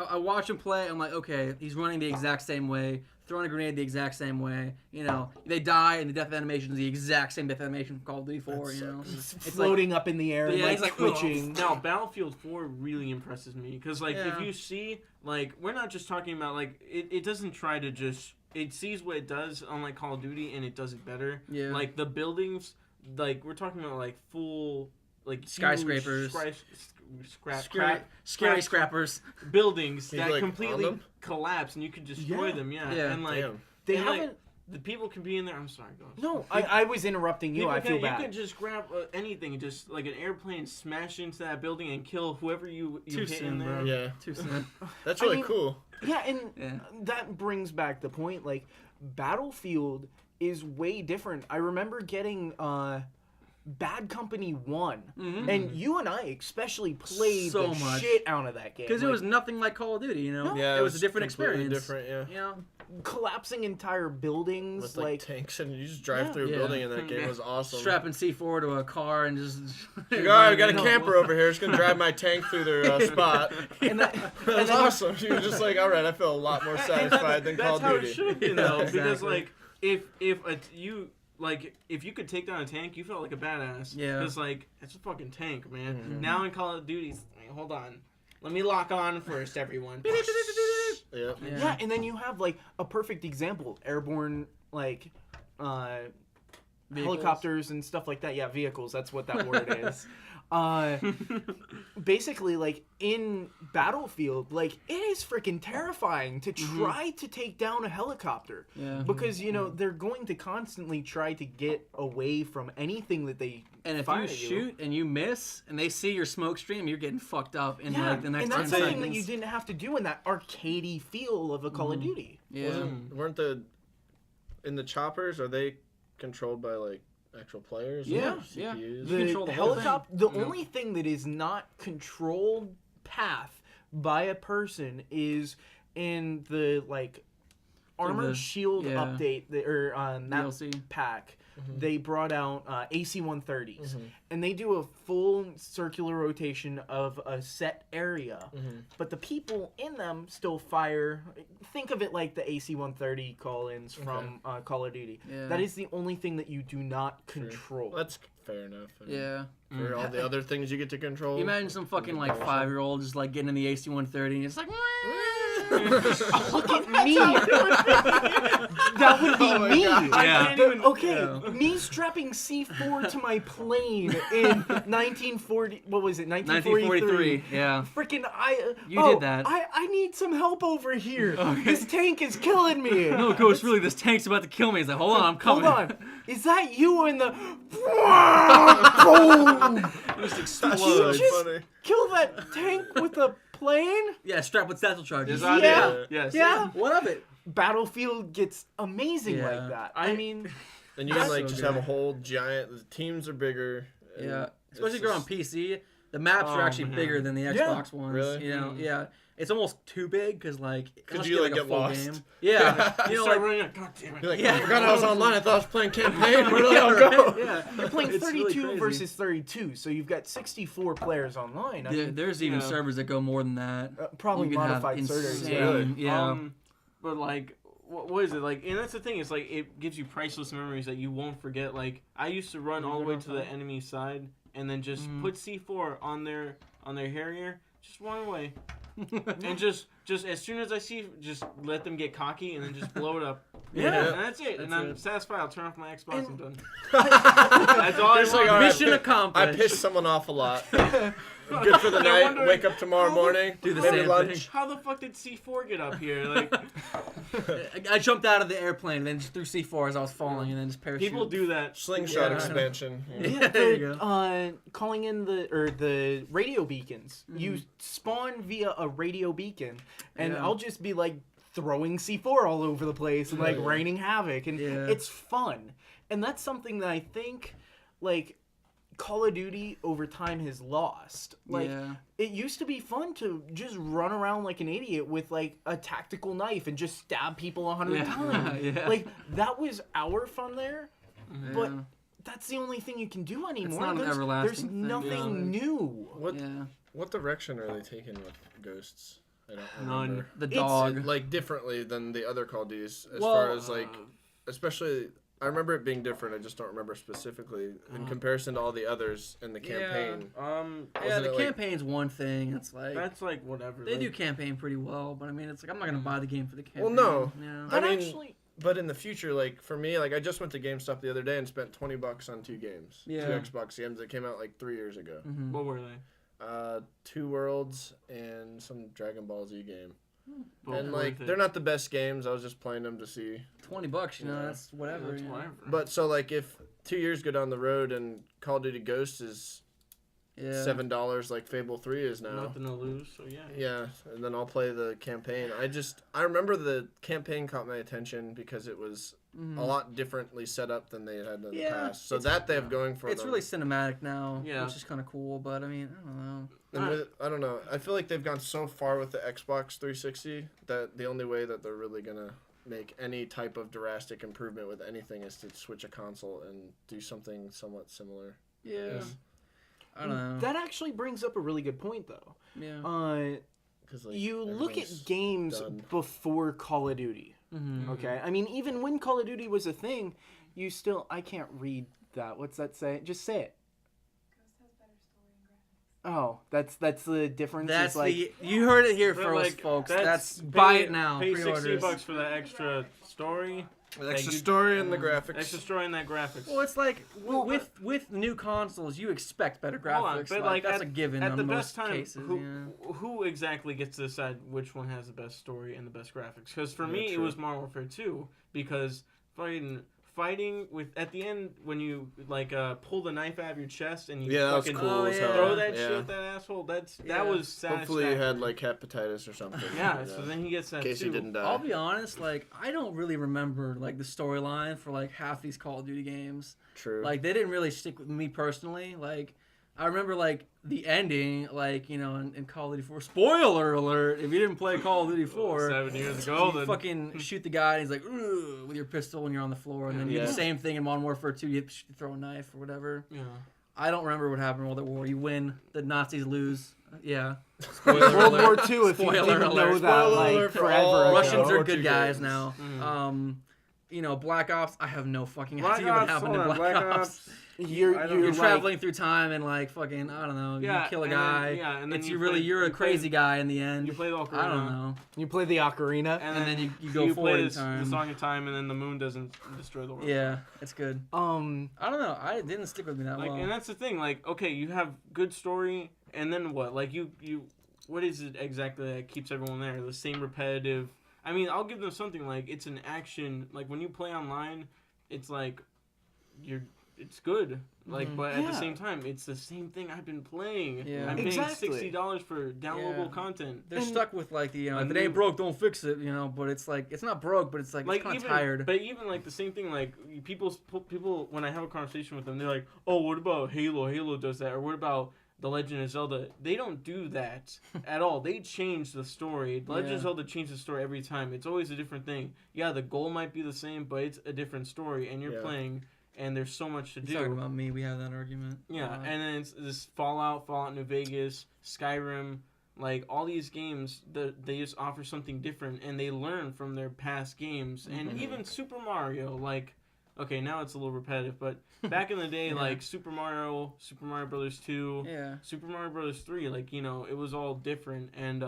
Speaker 3: I watch him play. I'm like, okay, he's running the exact same way, throwing a grenade the exact same way. You know, they die, and the death animation is the exact same death animation from Call of Duty 4. You know,
Speaker 1: It's
Speaker 3: it's
Speaker 1: floating up in the air, and
Speaker 3: Yeah,
Speaker 1: like,
Speaker 3: he's like,
Speaker 1: twitching.
Speaker 4: Now, Battlefield 4 really impresses me because, like,
Speaker 3: Yeah.
Speaker 4: if you see, like, we're not just talking about like it doesn't try to just it sees what it does on like Call of Duty and it does it better.
Speaker 3: Yeah.
Speaker 4: Like the buildings, like we're talking about like full like huge
Speaker 3: Skyscrapers. Scary scrappers.
Speaker 4: buildings
Speaker 2: He's,
Speaker 4: that
Speaker 2: like, on
Speaker 4: completely
Speaker 2: them?
Speaker 4: collapse and you can destroy
Speaker 1: Yeah.
Speaker 4: them. Yeah.
Speaker 3: Yeah.
Speaker 4: And like
Speaker 2: Damn.
Speaker 1: They
Speaker 4: and, like,
Speaker 1: haven't.
Speaker 4: the people can be in there. I'm sorry, guys.
Speaker 1: No, I was interrupting you.
Speaker 4: People
Speaker 1: I feel
Speaker 4: can,
Speaker 1: bad.
Speaker 4: You can just grab anything, just like an airplane, smash into that building and kill whoever you
Speaker 3: Too
Speaker 4: hit
Speaker 3: soon,
Speaker 4: in there.
Speaker 3: bro.
Speaker 2: Yeah.
Speaker 3: Too soon.
Speaker 2: That's
Speaker 1: I
Speaker 2: really
Speaker 1: mean-
Speaker 2: cool.
Speaker 1: Yeah, and
Speaker 3: Yeah.
Speaker 1: that brings back the point. Like, Battlefield is way different. I remember getting Bad Company 1,
Speaker 3: Mhm.
Speaker 1: and you and I especially played
Speaker 3: So
Speaker 1: the
Speaker 3: much.
Speaker 1: shit out of that game.
Speaker 3: Because it
Speaker 1: Like,
Speaker 3: was nothing like Call of Duty, you know?
Speaker 1: No.
Speaker 2: Yeah,
Speaker 3: It was a different
Speaker 2: completely
Speaker 3: experience.
Speaker 2: Different, yeah.
Speaker 3: You know?
Speaker 1: collapsing entire buildings.
Speaker 2: With like tanks and you just drive
Speaker 1: Yeah.
Speaker 2: through a
Speaker 3: Yeah.
Speaker 2: building and that game was awesome.
Speaker 3: Strapping C4 to a car and just.
Speaker 2: Like, all right, we got a
Speaker 1: No.
Speaker 2: camper over here. It's gonna drive my tank through their spot.
Speaker 1: and that,
Speaker 2: That was awesome. You were just like, all right, I feel a lot more satisfied than Call
Speaker 4: That's
Speaker 2: of
Speaker 4: how it
Speaker 2: Duty.
Speaker 4: should have been though, because
Speaker 3: Exactly.
Speaker 4: like if you could take down a tank, you felt like a badass.
Speaker 3: Yeah.
Speaker 4: Because like it's a fucking tank, man.
Speaker 2: Mhm.
Speaker 4: Now in Call of Duty, hold on, let me lock on first, everyone.
Speaker 2: Yep.
Speaker 1: yeah, and then you have like a perfect example: airborne like
Speaker 3: Vehicles.
Speaker 1: helicopters and stuff like that. Yeah, vehicles. That's what that word is. Basically, like in Battlefield, like it is freaking terrifying to try to take down a helicopter
Speaker 3: Yeah.
Speaker 1: because you know they're going to constantly try to get away from anything that they
Speaker 3: And if
Speaker 1: fire
Speaker 3: you
Speaker 1: at
Speaker 3: shoot and you miss and they see your smoke stream, you're getting fucked up in
Speaker 1: Yeah,
Speaker 3: like the next
Speaker 1: and
Speaker 3: 10
Speaker 1: that's
Speaker 3: seconds.
Speaker 1: something that you didn't have to do in that arcadey feel of a Call of Duty.
Speaker 3: Yeah.
Speaker 2: Weren't in the choppers, are they controlled by like actual players?
Speaker 3: Yeah,
Speaker 2: or
Speaker 3: yeah.
Speaker 2: CPUs?
Speaker 3: You control the whole
Speaker 1: helicopter. The
Speaker 3: Yeah.
Speaker 1: only thing that is not controlled path by a person is in the like armored
Speaker 3: the-
Speaker 1: shield
Speaker 3: yeah.
Speaker 1: update or map
Speaker 3: DLC.
Speaker 1: pack. They brought out AC-130s,
Speaker 2: Mhm.
Speaker 1: and they do a full circular rotation of a set area,
Speaker 2: Mhm.
Speaker 1: but the people in them still fire. Think of it like the AC-130 call-ins from Call of Duty.
Speaker 3: Yeah.
Speaker 1: That is the only thing that you do not control.
Speaker 2: Well, that's fair enough. I mean,
Speaker 3: Yeah.
Speaker 2: For all the other things you get to control.
Speaker 3: You imagine some fucking like 5-year-old just like getting in the AC-130 and it's like.
Speaker 1: Look at me. That would be me.
Speaker 3: Yeah.
Speaker 1: Me strapping C4 to my plane in 1940. What was it? 1943.
Speaker 3: Yeah.
Speaker 1: Freaking
Speaker 3: You did that.
Speaker 1: I need some help over here. This tank is killing me.
Speaker 3: No, Ghost, really, this tank's about to kill me. He's like, hold on, I'm coming.
Speaker 1: Hold on. Is that you in the?
Speaker 3: It just
Speaker 1: Did
Speaker 3: explodes.
Speaker 1: you just
Speaker 2: funny.
Speaker 1: kill that tank with a plane?
Speaker 3: Yeah, strapped with satchel charges.
Speaker 1: Yeah.
Speaker 4: Yes.
Speaker 1: Yeah.
Speaker 3: What of it?
Speaker 1: Battlefield gets amazing
Speaker 3: Yeah.
Speaker 1: like that. I mean,
Speaker 2: And you can like
Speaker 3: so
Speaker 2: just
Speaker 3: good.
Speaker 2: have a whole giant. The teams are bigger. and
Speaker 3: Yeah,
Speaker 2: it's
Speaker 3: especially if you're on
Speaker 2: just-
Speaker 3: PC. The maps are
Speaker 4: Oh,
Speaker 3: actually
Speaker 4: man.
Speaker 3: bigger than the
Speaker 1: Yeah.
Speaker 3: Xbox ones.
Speaker 2: Really?
Speaker 3: You know, yeah. It's almost too big because like unless
Speaker 2: you, like,
Speaker 3: a
Speaker 2: get
Speaker 3: full
Speaker 2: lost.
Speaker 3: game. Yeah, you know, like
Speaker 4: running out. God damn it.
Speaker 2: You're like,
Speaker 3: Yeah.
Speaker 2: I forgot I was online. I thought I was playing campaign. Where did I
Speaker 3: yeah,
Speaker 2: go?
Speaker 3: right? Yeah,
Speaker 1: you're playing
Speaker 3: It's really
Speaker 1: 32
Speaker 3: crazy.
Speaker 1: versus 32, so you've got 64 players online. I mean,
Speaker 3: There's even
Speaker 4: Yeah.
Speaker 3: servers that go more than that.
Speaker 1: probably
Speaker 3: You can have
Speaker 1: modified servers.
Speaker 3: insane-
Speaker 1: Yeah.
Speaker 2: Really?
Speaker 3: Yeah.
Speaker 4: But like, what is it like? And that's the thing. It's like it gives you priceless memories that you won't forget. Like I used to run all the way to the enemy side and then just put C4 on their Harrier, just run away, and just as soon as I see, just let them get cocky and then just blow it up.
Speaker 3: Yeah.
Speaker 4: And that's it. And I'm
Speaker 3: it.
Speaker 4: satisfied. I'll turn off my Xbox and
Speaker 1: And-
Speaker 4: done. That's all I
Speaker 2: It's like,
Speaker 4: want.
Speaker 2: all right,
Speaker 3: Mission accomplished.
Speaker 2: I pissed someone off a lot. Good for the
Speaker 4: They're
Speaker 2: night.
Speaker 4: wondering
Speaker 2: Wake up tomorrow morning.
Speaker 3: Do the
Speaker 2: maybe
Speaker 3: same
Speaker 2: lunch.
Speaker 4: How the fuck did C4 get up here? Like
Speaker 3: I jumped out of the airplane and then just threw C4 as I was falling and then just parachute.
Speaker 4: people do that.
Speaker 2: Slingshot
Speaker 3: Yeah.
Speaker 2: expansion.
Speaker 3: Yeah, there you
Speaker 1: Calling in the radio beacons. You spawn via a radio beacon, and
Speaker 3: Yeah.
Speaker 1: I'll just be like throwing C4 all over the place and like
Speaker 2: Yeah.
Speaker 1: raining havoc, and
Speaker 3: Yeah.
Speaker 1: it's fun. And that's something that I think like Call of Duty over time has lost. Like
Speaker 3: Yeah.
Speaker 1: it used to be fun to just run around like an idiot with like a tactical knife and just stab people 100
Speaker 3: Yeah.
Speaker 1: times.
Speaker 3: Yeah.
Speaker 1: Like that was our fun there. But
Speaker 3: Yeah.
Speaker 1: that's the only thing you can do anymore.
Speaker 3: not an
Speaker 1: There's
Speaker 3: everlasting thing,
Speaker 1: nothing
Speaker 3: yeah.
Speaker 1: new.
Speaker 3: Yeah.
Speaker 2: What direction are they taking with Ghosts? I don't
Speaker 4: None.
Speaker 2: remember.
Speaker 3: The
Speaker 1: It's-
Speaker 3: dog.
Speaker 2: Like differently than the other Call of Duties, as
Speaker 3: Well,
Speaker 2: far as like, especially. I remember it being different. I just don't remember specifically in comparison to all the others in the campaign.
Speaker 3: yeah,
Speaker 2: Wasn't
Speaker 3: the
Speaker 2: it, like-
Speaker 3: campaign's one thing. It's like
Speaker 4: That's like whatever.
Speaker 3: they
Speaker 4: like,
Speaker 3: do campaign pretty well, but I mean, it's like I'm not gonna buy the game for the campaign.
Speaker 2: Well, no.
Speaker 3: You know?
Speaker 2: I
Speaker 1: That
Speaker 2: mean,
Speaker 1: actually,
Speaker 2: But in the future, like for me, like I just went to GameStop the other day and spent $20 on 2 games,
Speaker 3: Yeah.
Speaker 2: 2 Xbox games that came out like 3 years ago.
Speaker 3: Mhm.
Speaker 4: What were they?
Speaker 2: 2 Worlds and some Dragon Ball Z game.
Speaker 4: Both
Speaker 2: And
Speaker 4: worth
Speaker 2: like
Speaker 4: it.
Speaker 2: they're not the best games. I was just playing them to see.
Speaker 3: $20, you know,
Speaker 2: Yeah.
Speaker 3: that's whatever.
Speaker 4: That's
Speaker 3: you know?
Speaker 4: whatever.
Speaker 2: But so like if 2 years go down the road and Call of Duty Ghosts is
Speaker 3: Yeah.
Speaker 2: $7 like Fable 3 is now.
Speaker 4: Nothing to lose, so yeah.
Speaker 2: Yeah, and then I'll play the campaign. I remember the campaign caught my attention because it was
Speaker 3: Mhm.
Speaker 2: a lot differently set up than they had in the
Speaker 3: Yeah,
Speaker 2: past. So
Speaker 3: it's-
Speaker 2: that they have going for
Speaker 3: It's
Speaker 2: them.
Speaker 3: really cinematic now,
Speaker 4: Yeah.
Speaker 3: which is kind of cool. But I mean, I don't know.
Speaker 2: And I don't know. I feel like they've gone so far with the Xbox 360 that the only way that they're really gonna make any type of drastic improvement with anything is to switch a console and do something somewhat similar.
Speaker 3: Yeah.
Speaker 2: Yes.
Speaker 3: I don't know.
Speaker 1: that actually brings up a really good point, though.
Speaker 3: Yeah.
Speaker 2: Because like,
Speaker 1: You look at
Speaker 2: everything's
Speaker 1: games
Speaker 2: done.
Speaker 1: before Call of Duty.
Speaker 3: Mhm.
Speaker 1: Okay, I mean, even when Call of Duty was a thing, you still I can't read that. What's that say? Just say it. Oh, that's the difference.
Speaker 3: That's
Speaker 1: is like
Speaker 3: you heard it here
Speaker 4: But,
Speaker 3: first,
Speaker 4: like,
Speaker 3: folks.
Speaker 4: that's-
Speaker 3: That's
Speaker 4: pay-
Speaker 3: buy it now.
Speaker 4: Pay
Speaker 3: Pre-orders.
Speaker 4: $60 for that extra story.
Speaker 2: The extra
Speaker 4: you-
Speaker 2: story and the graphics.
Speaker 4: Extra story in that graphics.
Speaker 3: Well, it's like with new consoles, you expect better graphics.
Speaker 4: Hold on, but like
Speaker 3: that's
Speaker 4: at,
Speaker 3: a given
Speaker 4: at
Speaker 3: on
Speaker 4: the
Speaker 3: most
Speaker 4: best time,
Speaker 3: cases.
Speaker 4: who exactly gets to decide which one has the best story and the best graphics? Because for me, it
Speaker 2: true.
Speaker 4: was Modern Warfare 2 because fighting with at the end when you like pull the knife out of your chest and you
Speaker 2: Yeah, that was
Speaker 4: fucking
Speaker 2: cool as hell.
Speaker 4: throw that
Speaker 2: Yeah.
Speaker 4: shit at that asshole. That
Speaker 3: Yeah.
Speaker 4: was satisfying.
Speaker 2: Hopefully you had like hepatitis or something.
Speaker 4: Yeah, so then he gets that
Speaker 2: in case
Speaker 4: too.
Speaker 2: you didn't die.
Speaker 3: I'll be honest, like I don't really remember like the storyline for like half these Call of Duty games.
Speaker 2: True.
Speaker 3: Like they didn't really stick with me personally. Like I remember like the ending, like you know, in Call of Duty 4. Spoiler alert! If you didn't play Call of Duty 4,
Speaker 4: 7 years ago,
Speaker 3: you
Speaker 4: then
Speaker 3: fucking shoot the guy and he's like, "Ugh," with your pistol when you're on the floor, and then you do
Speaker 2: Yeah.
Speaker 3: the same thing in Modern Warfare 2. You throw a knife or whatever.
Speaker 4: yeah.
Speaker 3: I don't remember what happened in World War. You win, the Nazis lose. Yeah.
Speaker 1: World War II. If you
Speaker 3: Spoiler
Speaker 1: didn't know
Speaker 3: alert.
Speaker 1: that,
Speaker 2: Spoiler
Speaker 1: like
Speaker 2: alert for
Speaker 1: forever
Speaker 2: all
Speaker 1: ago.
Speaker 3: Russians
Speaker 2: World
Speaker 3: are
Speaker 2: War
Speaker 3: good
Speaker 2: II
Speaker 3: guys
Speaker 2: games.
Speaker 3: now.
Speaker 4: Mm.
Speaker 3: Black Ops. I have no fucking
Speaker 4: Black
Speaker 3: idea what
Speaker 4: Ops,
Speaker 3: happened in
Speaker 4: hold on,
Speaker 3: Black
Speaker 4: Black
Speaker 3: Ops.
Speaker 4: Ops.
Speaker 3: You're
Speaker 1: like,
Speaker 3: traveling through time and like fucking I don't know.
Speaker 4: Yeah,
Speaker 3: you kill a
Speaker 4: and
Speaker 3: guy.
Speaker 4: then- and then
Speaker 3: it's
Speaker 4: you
Speaker 3: you're a crazy guy in the end.
Speaker 4: You play the Ocarina.
Speaker 3: I don't know.
Speaker 1: You play the Ocarina.
Speaker 3: And then you go forward
Speaker 4: play
Speaker 3: in time.
Speaker 4: the Song of Time, and then the moon doesn't destroy the world.
Speaker 3: Yeah, it's good. I don't know. It didn't stick with me that
Speaker 4: Like,
Speaker 3: well.
Speaker 4: and that's the thing. Like, okay, you have good story, and then what? Like, you what is it exactly that keeps everyone there? The same repetitive. I mean, I'll give them something like it's an action. Like when you play online, it's like it's good. Like, but at the same time, it's the same thing I've been playing.
Speaker 3: Yeah.
Speaker 4: I'm paying
Speaker 1: Exactly.
Speaker 4: $60 for downloadable content.
Speaker 3: They're stuck with like the if it
Speaker 4: new-
Speaker 3: ain't broke, don't fix it. But it's like it's not broke, but it's like it's kind of tired.
Speaker 4: But even like the same thing, like people when I have a conversation with them, they're like, "Oh, what about Halo? Halo does that." Or what about The Legend of Zelda? They don't do that at all. They change the story. The Legend of Zelda changes the story every time. It's always a different thing. Yeah, the goal might be the same, but it's a different story, and you're playing, and there's so much to do.
Speaker 3: Talking about me, we have that argument.
Speaker 4: Yeah, and then it's this Fallout New Vegas, Skyrim, like all these games, they just offer something different, and they learn from their past games, and even Super Mario, like, okay, now it's a little repetitive, but back in the day, like Super Mario Brothers 2, Super Mario Brothers 3, like, it was all different, and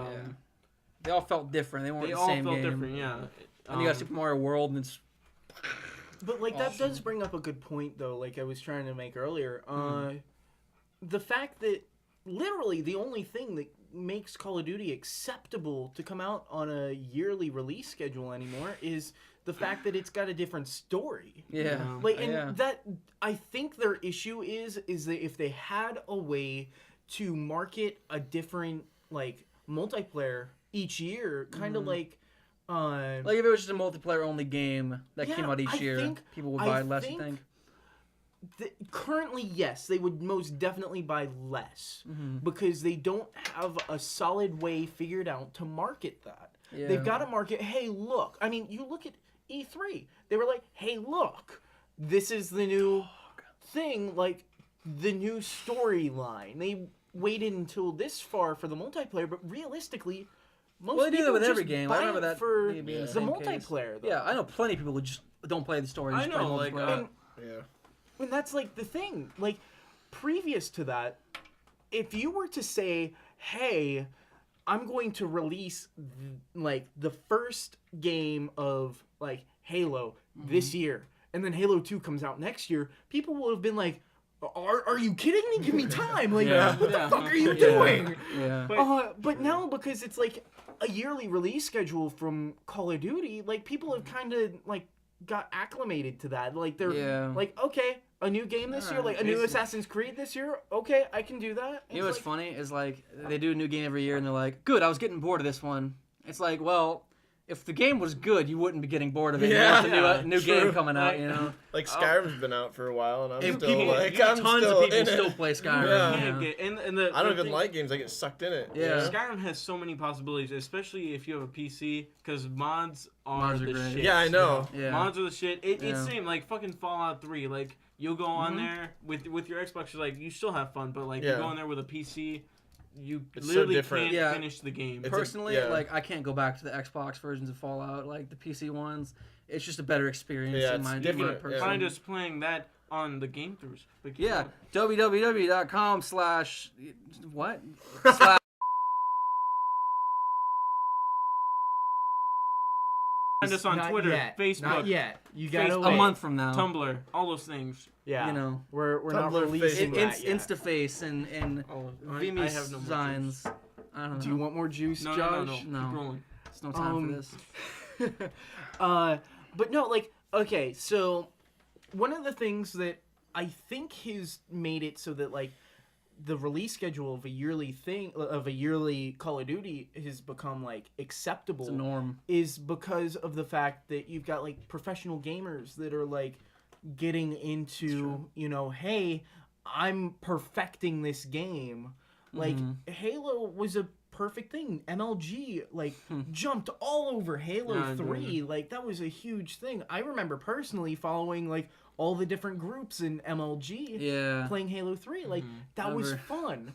Speaker 3: they all felt different. They weren't the
Speaker 4: all
Speaker 3: same
Speaker 4: felt
Speaker 3: game.
Speaker 4: different, yeah.
Speaker 3: And you got Super Mario World, and it's
Speaker 1: But like that does bring up a good point though, like I was trying to make earlier. The fact that literally the only thing that makes Call of Duty acceptable to come out on a yearly release schedule anymore is the fact that it's got a different story. Like that I think their issue is that if they had a way to market a different like multiplayer each year, kind of like
Speaker 3: if it was just a multiplayer only game that came out each year, people would buy less, I think.
Speaker 1: Currently, yes, they would most definitely buy less because they don't have a solid way figured out to market that. They've got to market, hey, look. I mean, you look at E3. They were like, hey, look, this is the new thing, like the new storyline. They waited until this far for the multiplayer, but realistically, most
Speaker 3: they do that
Speaker 1: people
Speaker 3: with every
Speaker 1: just
Speaker 3: game.
Speaker 1: buy
Speaker 3: I remember
Speaker 1: it
Speaker 3: that
Speaker 1: for
Speaker 3: being the
Speaker 1: the
Speaker 3: same
Speaker 1: multiplayer. Though.
Speaker 3: Yeah, I know plenty of people who just don't play the story.
Speaker 4: I
Speaker 3: Just play
Speaker 4: know, like,
Speaker 3: multiplayer.
Speaker 1: And that's like the thing. Like, previous to that, if you were to say, hey, I'm going to release the first game of like Halo this year, and then Halo 2 comes out next year, people would have been like, are you kidding me? Give me time. Like, what the fuck are you doing? But now, because it's like a yearly release schedule from Call of Duty, like people have kind of like got acclimated to that. Like they're like, okay, a new game this year, like a new Assassin's Creed this year. Okay, I can do that.
Speaker 3: You know what's funny is like they do a new game every year and they're like, good, I was getting bored of this one. It's like, well, if the game was good, you wouldn't be getting bored of it.
Speaker 2: Yeah,
Speaker 3: a new game coming out,
Speaker 2: Like Skyrim's been out for a while, and I'm still
Speaker 3: people,
Speaker 2: like,
Speaker 3: tons of people still play Skyrim.
Speaker 2: I don't even like games. I get sucked in it.
Speaker 3: Yeah.
Speaker 4: Skyrim has so many possibilities, especially if you have a PC, because mods are the
Speaker 3: great.
Speaker 4: shit.
Speaker 2: Yeah, I know.
Speaker 3: Yeah.
Speaker 4: Mods are the shit. It's same like fucking Fallout 3. Like you'll go on there with your Xbox, you're like you still have fun, but like you go in there with a PC, you
Speaker 2: It's
Speaker 4: literally
Speaker 2: so different.
Speaker 4: can't finish the game.
Speaker 3: Personally, like I can't go back to the Xbox versions of Fallout, like the PC ones. It's just a better experience in my
Speaker 2: different.
Speaker 3: person.
Speaker 4: Find us playing that on the game throughs.
Speaker 3: www.com/ what?
Speaker 4: Find us on Twitter, Facebook,
Speaker 1: Not yet. You gotta
Speaker 3: a
Speaker 1: wait.
Speaker 3: month from now.
Speaker 4: Tumblr, all those things.
Speaker 1: Yeah, we're not
Speaker 2: Tumblr,
Speaker 1: releasing that yet.
Speaker 3: Instaface and Vimy
Speaker 4: I have no more
Speaker 3: signs. I don't know.
Speaker 1: Do you want more juice,
Speaker 4: No,
Speaker 1: Josh?
Speaker 4: no. Keep rolling.
Speaker 3: There's no time for this.
Speaker 1: But no, like, okay, so one of the things that I think has made it so that like the release schedule of a yearly Call of Duty has become like acceptable.
Speaker 3: It's a norm.
Speaker 1: Is because of the fact that you've got like professional gamers that are like getting into, hey, I'm perfecting this game. Like Halo was a perfect thing. MLG like jumped all over Halo 3. Like that was a huge thing. I remember personally following like all the different groups in MLG playing Halo 3. Like that was fun.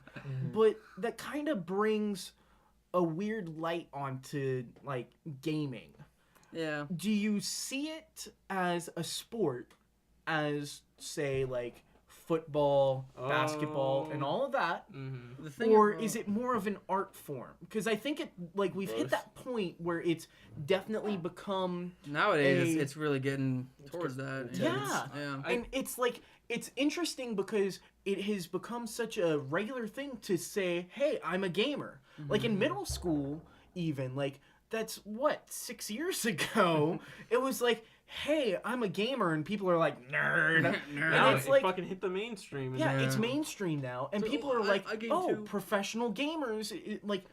Speaker 1: But that kind of brings a weird light onto like gaming.
Speaker 3: Yeah.
Speaker 1: do you see it as a sport, as say like football, basketball, and all of that,
Speaker 4: Mm-hmm.
Speaker 3: The thing
Speaker 1: or
Speaker 3: about-
Speaker 1: is it more of an art form? Because I think it like we've hit
Speaker 2: Both.
Speaker 1: that point where it's definitely become
Speaker 3: nowadays
Speaker 1: a-
Speaker 3: it's really getting towards that.
Speaker 1: Yeah.
Speaker 3: Yeah.
Speaker 1: and it's like it's interesting because it has become such a regular thing to say, hey, I'm a gamer. Like in middle school even, like that's what 6 years ago it was like, hey, I'm a gamer, and people are like, nerd.
Speaker 4: Now
Speaker 1: And it's
Speaker 4: it
Speaker 1: like,
Speaker 4: fucking hit the mainstream. And
Speaker 1: yeah, it's
Speaker 3: Yeah.
Speaker 1: mainstream now, and
Speaker 3: So,
Speaker 1: people are
Speaker 3: I-
Speaker 1: like,
Speaker 3: I game
Speaker 1: oh,
Speaker 3: too.
Speaker 1: professional gamers like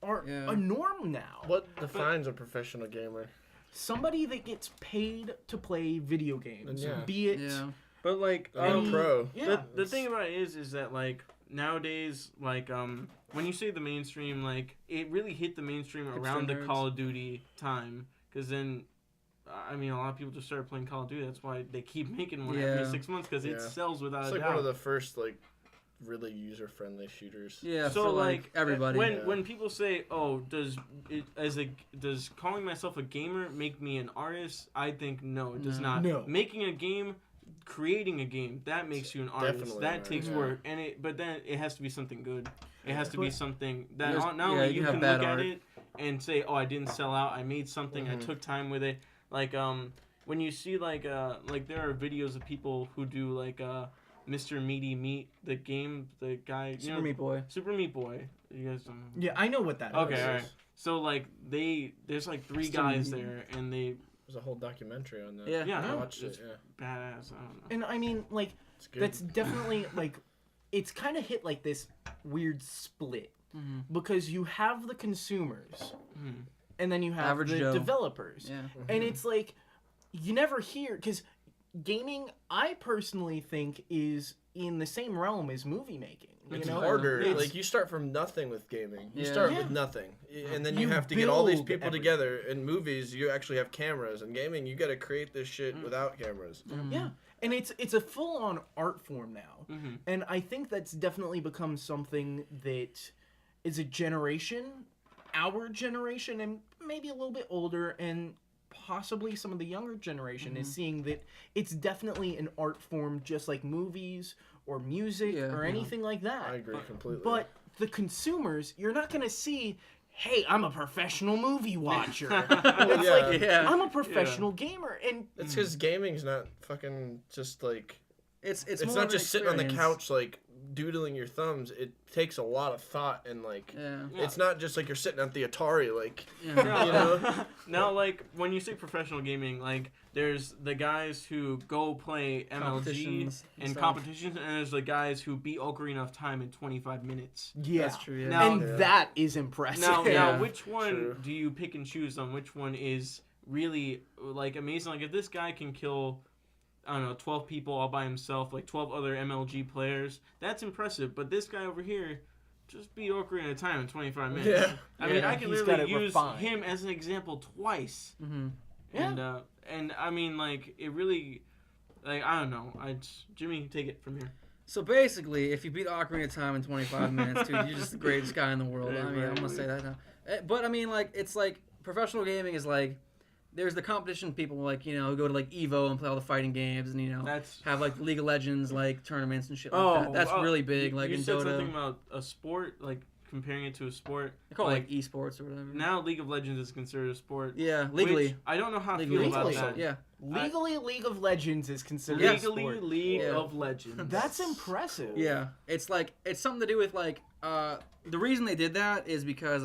Speaker 1: are
Speaker 3: Yeah.
Speaker 1: a norm now.
Speaker 2: What defines a professional gamer?
Speaker 1: Somebody that gets paid to play video games,
Speaker 2: Yeah.
Speaker 1: be it
Speaker 3: Yeah.
Speaker 4: But like,
Speaker 2: They're not pro.
Speaker 1: yeah,
Speaker 4: the thing about it is that like nowadays, like when you say the mainstream, like it really hit the mainstream around the
Speaker 3: nerds.
Speaker 4: Call of Duty time, because then. I mean, a lot of people just started playing Call of Duty. That's why they keep making one every
Speaker 3: Yeah.
Speaker 4: 6 months, because it
Speaker 2: Yeah.
Speaker 4: sells without
Speaker 2: It's
Speaker 4: a
Speaker 2: like
Speaker 4: doubt.
Speaker 2: one of the first like really user-friendly shooters.
Speaker 3: Yeah.
Speaker 4: So
Speaker 3: for
Speaker 4: like
Speaker 3: everybody.
Speaker 2: Yeah.
Speaker 4: when people say, "Oh, does calling myself a gamer make me an artist?" I think no, it does
Speaker 3: No.
Speaker 4: not.
Speaker 1: No.
Speaker 4: Making a game, creating a game, that makes you an artist.
Speaker 2: Definitely
Speaker 4: That
Speaker 2: an
Speaker 4: takes
Speaker 2: artist.
Speaker 4: work, but then it has to be something good. It has to be
Speaker 1: But-
Speaker 4: something that
Speaker 3: There's-
Speaker 4: not
Speaker 3: yeah,
Speaker 4: only
Speaker 3: you
Speaker 4: you
Speaker 3: have
Speaker 4: can
Speaker 3: bad
Speaker 4: look
Speaker 3: art.
Speaker 4: at it and say, "Oh, I didn't sell out. I made something. I
Speaker 2: Mhm.
Speaker 4: took time with it." Like when you see like there are videos of people who do like Mr. Meaty Meat, the game, the guy,
Speaker 3: Super Meat Boy.
Speaker 4: Super Meat Boy. You guys don't know.
Speaker 1: yeah, I know what that
Speaker 4: Okay,
Speaker 1: is.
Speaker 4: alright. So like there's like 3
Speaker 1: Still
Speaker 4: guys
Speaker 1: meaty.
Speaker 4: there, and they
Speaker 2: There's a whole documentary on that.
Speaker 3: Yeah.
Speaker 4: yeah,
Speaker 2: I
Speaker 4: no,
Speaker 2: watched
Speaker 4: it's
Speaker 2: it. Yeah,
Speaker 4: badass. I don't know.
Speaker 1: And I mean, like
Speaker 2: it's good.
Speaker 1: that's definitely like it's kind of hit like this weird split
Speaker 3: Mm-hmm.
Speaker 1: because you have the consumers
Speaker 4: Mhm.
Speaker 1: and then you have
Speaker 3: Average
Speaker 1: the
Speaker 3: Joe.
Speaker 1: developers.
Speaker 3: Yeah.
Speaker 1: And it's like you never hear because gaming, I personally think, is in the same realm as movie making. You
Speaker 2: It's
Speaker 1: know,
Speaker 2: harder.
Speaker 1: It's-
Speaker 2: Like you start from nothing with gaming. You
Speaker 3: Yeah.
Speaker 2: start
Speaker 1: Yeah.
Speaker 2: with nothing, and then you
Speaker 1: You
Speaker 2: have to get all these
Speaker 1: build
Speaker 2: people
Speaker 1: everything.
Speaker 2: together. In movies, you actually have cameras. In gaming, you got to create this shit without cameras.
Speaker 1: yeah, and it's a full on art form now,
Speaker 4: Mhm.
Speaker 1: and I think that's definitely become something that is a generation, our generation, and maybe a little bit older, and possibly some of the younger generation is seeing that it's definitely an art form, just like movies or music
Speaker 3: Yeah.
Speaker 1: or anything like that.
Speaker 2: I agree completely.
Speaker 1: But the consumers, you're not gonna see, hey, I'm a professional movie watcher. It's
Speaker 2: yeah.
Speaker 1: like,
Speaker 3: Yeah.
Speaker 1: I'm a professional gamer. And
Speaker 2: it's because gaming's not fucking just like
Speaker 3: It's
Speaker 2: it's
Speaker 3: more
Speaker 2: not
Speaker 3: of an
Speaker 2: just sitting on the
Speaker 3: experience.
Speaker 2: couch like doodling your thumbs. It takes a lot of thought and like
Speaker 3: Yeah.
Speaker 2: it's not just like you're sitting at the Atari like
Speaker 3: Yeah.
Speaker 4: No,
Speaker 2: You know?
Speaker 4: now, like when you say professional gaming, like there's the guys who go play MLG
Speaker 3: Competitions and
Speaker 4: and
Speaker 3: stuff.
Speaker 4: competitions, and there's the guys who beat Ocarina of Time in 25 minutes.
Speaker 1: yeah,
Speaker 3: That's true. Yeah.
Speaker 4: Now-
Speaker 1: and
Speaker 2: Yeah.
Speaker 1: that is impressive.
Speaker 4: Now,
Speaker 3: Yeah.
Speaker 4: which one
Speaker 2: True.
Speaker 4: do you pick and choose on? Which one is really like amazing? Like if this guy can kill, I don't know, 12 people all by himself, like 12 other MLG players, that's impressive. But this guy over here just beat Ocarina of Time in 25 minutes.
Speaker 2: Yeah.
Speaker 4: I mean,
Speaker 1: Yeah,
Speaker 4: I can
Speaker 1: he's got
Speaker 4: literally
Speaker 1: it
Speaker 4: use
Speaker 1: refined.
Speaker 4: him as an example twice.
Speaker 3: Mm-hmm.
Speaker 1: Yeah.
Speaker 4: And I mean, like it really, like I don't know. Jimmy, take it from here.
Speaker 3: So basically, if you beat Ocarina of Time in 25 minutes, dude, you're just the greatest guy in the world. I mean, I'm gonna say that now. But I mean, like, it's like professional gaming is like, there's the competition people like who go to like Evo and play all the fighting games and
Speaker 4: That's
Speaker 3: have like League of Legends like tournaments and shit like that. That's really big. Like
Speaker 4: you
Speaker 3: in
Speaker 4: said
Speaker 3: Dota,
Speaker 4: something about a sport, like comparing it to a sport.
Speaker 3: they call it like esports or whatever.
Speaker 4: Now League of Legends is considered a sport.
Speaker 3: Yeah, legally.
Speaker 4: Which I don't know how I
Speaker 3: Legally.
Speaker 4: feel about
Speaker 1: Legally.
Speaker 4: that.
Speaker 3: Yeah.
Speaker 1: Legally, League of Legends is considered
Speaker 3: Yeah.
Speaker 1: a sport.
Speaker 4: Legally, League
Speaker 3: Yeah.
Speaker 4: of Legends.
Speaker 1: That's impressive.
Speaker 3: Yeah, it's like it's something to do with like the reason they did that is because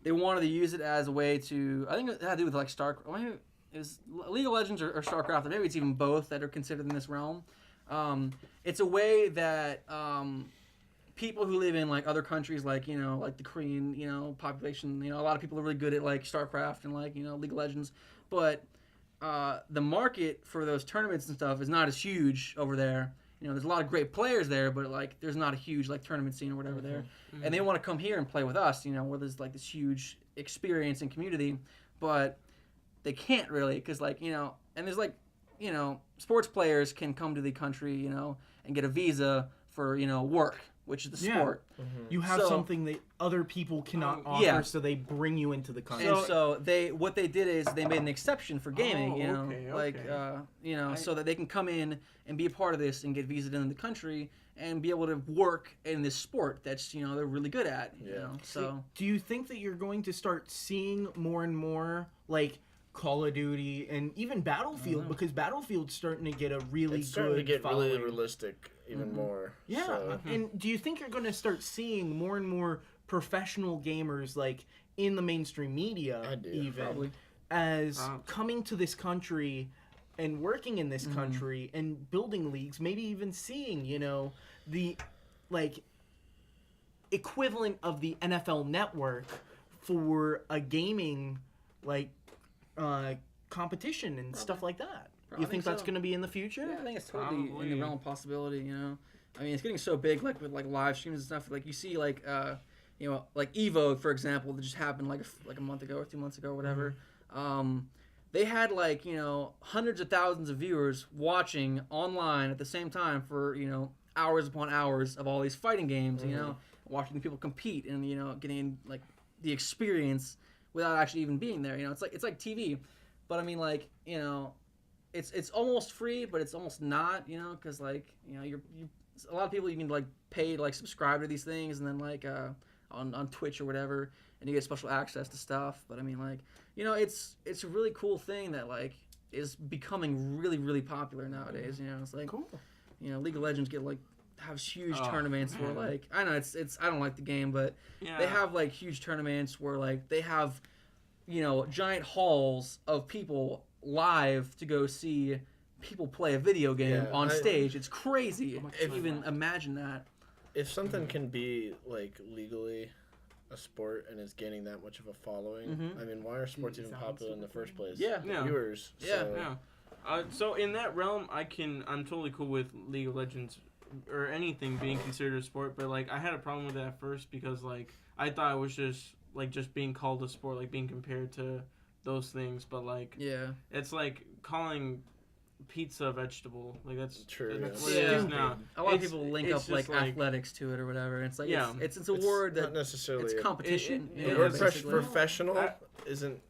Speaker 3: they wanted to use it as a way to, I think it had to do with like maybe it was League of Legends or StarCraft, or maybe it's even both that are considered in this realm. It's a way that people who live in like other countries, like like the Korean population, a lot of people are really good at like StarCraft and like League of Legends, but the market for those tournaments and stuff is not as huge over there. There's a lot of great players there, but like there's not a huge like tournament scene or whatever there. And they want to come here and play with us, where there's like this huge experience and community, but they can't really because like and there's like sports players can come to the country and get a visa for work, which is the
Speaker 1: Yeah.
Speaker 3: sport.
Speaker 1: You have
Speaker 3: So-
Speaker 1: something that other people cannot offer,
Speaker 3: yeah.
Speaker 1: so they bring you into the country.
Speaker 3: And so what they did is they made an exception for gaming,
Speaker 4: Oh, okay,
Speaker 3: like
Speaker 4: okay.
Speaker 3: so that they can come in and be a part of this and get visaed into the country and be able to work in this sport that's they're really good at. So
Speaker 1: Do you think that you're going to start seeing more and more like Call of Duty and even Battlefield, because Battlefield's starting to get a really
Speaker 2: It's
Speaker 1: good
Speaker 2: starting to get
Speaker 1: following.
Speaker 2: really realistic even more.
Speaker 1: Yeah,
Speaker 2: So,
Speaker 1: and do you think you're going to start seeing more and more professional gamers like in the mainstream media
Speaker 2: I do,
Speaker 1: even
Speaker 3: probably.
Speaker 1: as coming to this country and working in this country and building leagues, maybe even seeing, the like equivalent of the NFL network for a gaming like competition and stuff like that.
Speaker 3: I
Speaker 1: You
Speaker 3: think
Speaker 1: think that's
Speaker 3: so.
Speaker 1: going to be in the future?
Speaker 3: Yeah, I think it's totally in
Speaker 4: Probably.
Speaker 3: the realm of possibility. I mean, it's getting so big, like with like live streams and stuff. Like you see, like like Evo, for example, that just happened like a month ago or 2 months ago or whatever. They had like hundreds of thousands of viewers watching online at the same time for hours upon hours of all these fighting games. Watching people compete and getting like the experience without actually even being there. It's like TV, but I mean like it's almost free, but it's almost not. Because like you a lot of people you can like pay to like subscribe to these things and then like on Twitch or whatever, and you get special access to stuff. But I mean like it's a really cool thing that like is becoming really really popular nowadays. It's like
Speaker 1: Cool.
Speaker 3: League of Legends have huge
Speaker 4: Oh,
Speaker 3: tournaments where
Speaker 4: man.
Speaker 3: like I know it's I don't like the game, but
Speaker 4: Yeah.
Speaker 3: they have like huge tournaments where like they have giant halls of people live to go see people play a video game
Speaker 2: Yeah,
Speaker 3: on
Speaker 2: I-
Speaker 3: stage. It's crazy
Speaker 2: If-
Speaker 3: to even imagine that.
Speaker 2: if something can be like legally a sport and is gaining that much of a following, I mean, why are sports even popular in the first place?
Speaker 3: Yeah.
Speaker 2: The
Speaker 4: Yeah.
Speaker 2: viewers.
Speaker 3: Yeah.
Speaker 2: So,
Speaker 4: Yeah. So in that realm, I'm totally cool with League of Legends or anything being considered a sport, but like I had a problem with that at first because like I thought it was just being called a sport, like being compared to those things, but like
Speaker 3: Yeah.
Speaker 4: it's like calling pizza a vegetable, like that's
Speaker 2: True,
Speaker 4: that's
Speaker 2: yeah.
Speaker 4: what it is
Speaker 3: Yeah.
Speaker 4: now.
Speaker 3: A lot of
Speaker 4: It's-
Speaker 3: people link
Speaker 4: it's
Speaker 3: up like
Speaker 4: just,
Speaker 3: athletics to it or whatever. And it's like
Speaker 4: Yeah.
Speaker 3: it's a
Speaker 2: It's
Speaker 3: word
Speaker 2: not
Speaker 3: that
Speaker 2: necessarily
Speaker 3: it's competition.
Speaker 4: it-
Speaker 2: the
Speaker 4: it-
Speaker 2: word
Speaker 3: basically.
Speaker 2: professional
Speaker 4: I-
Speaker 2: isn't.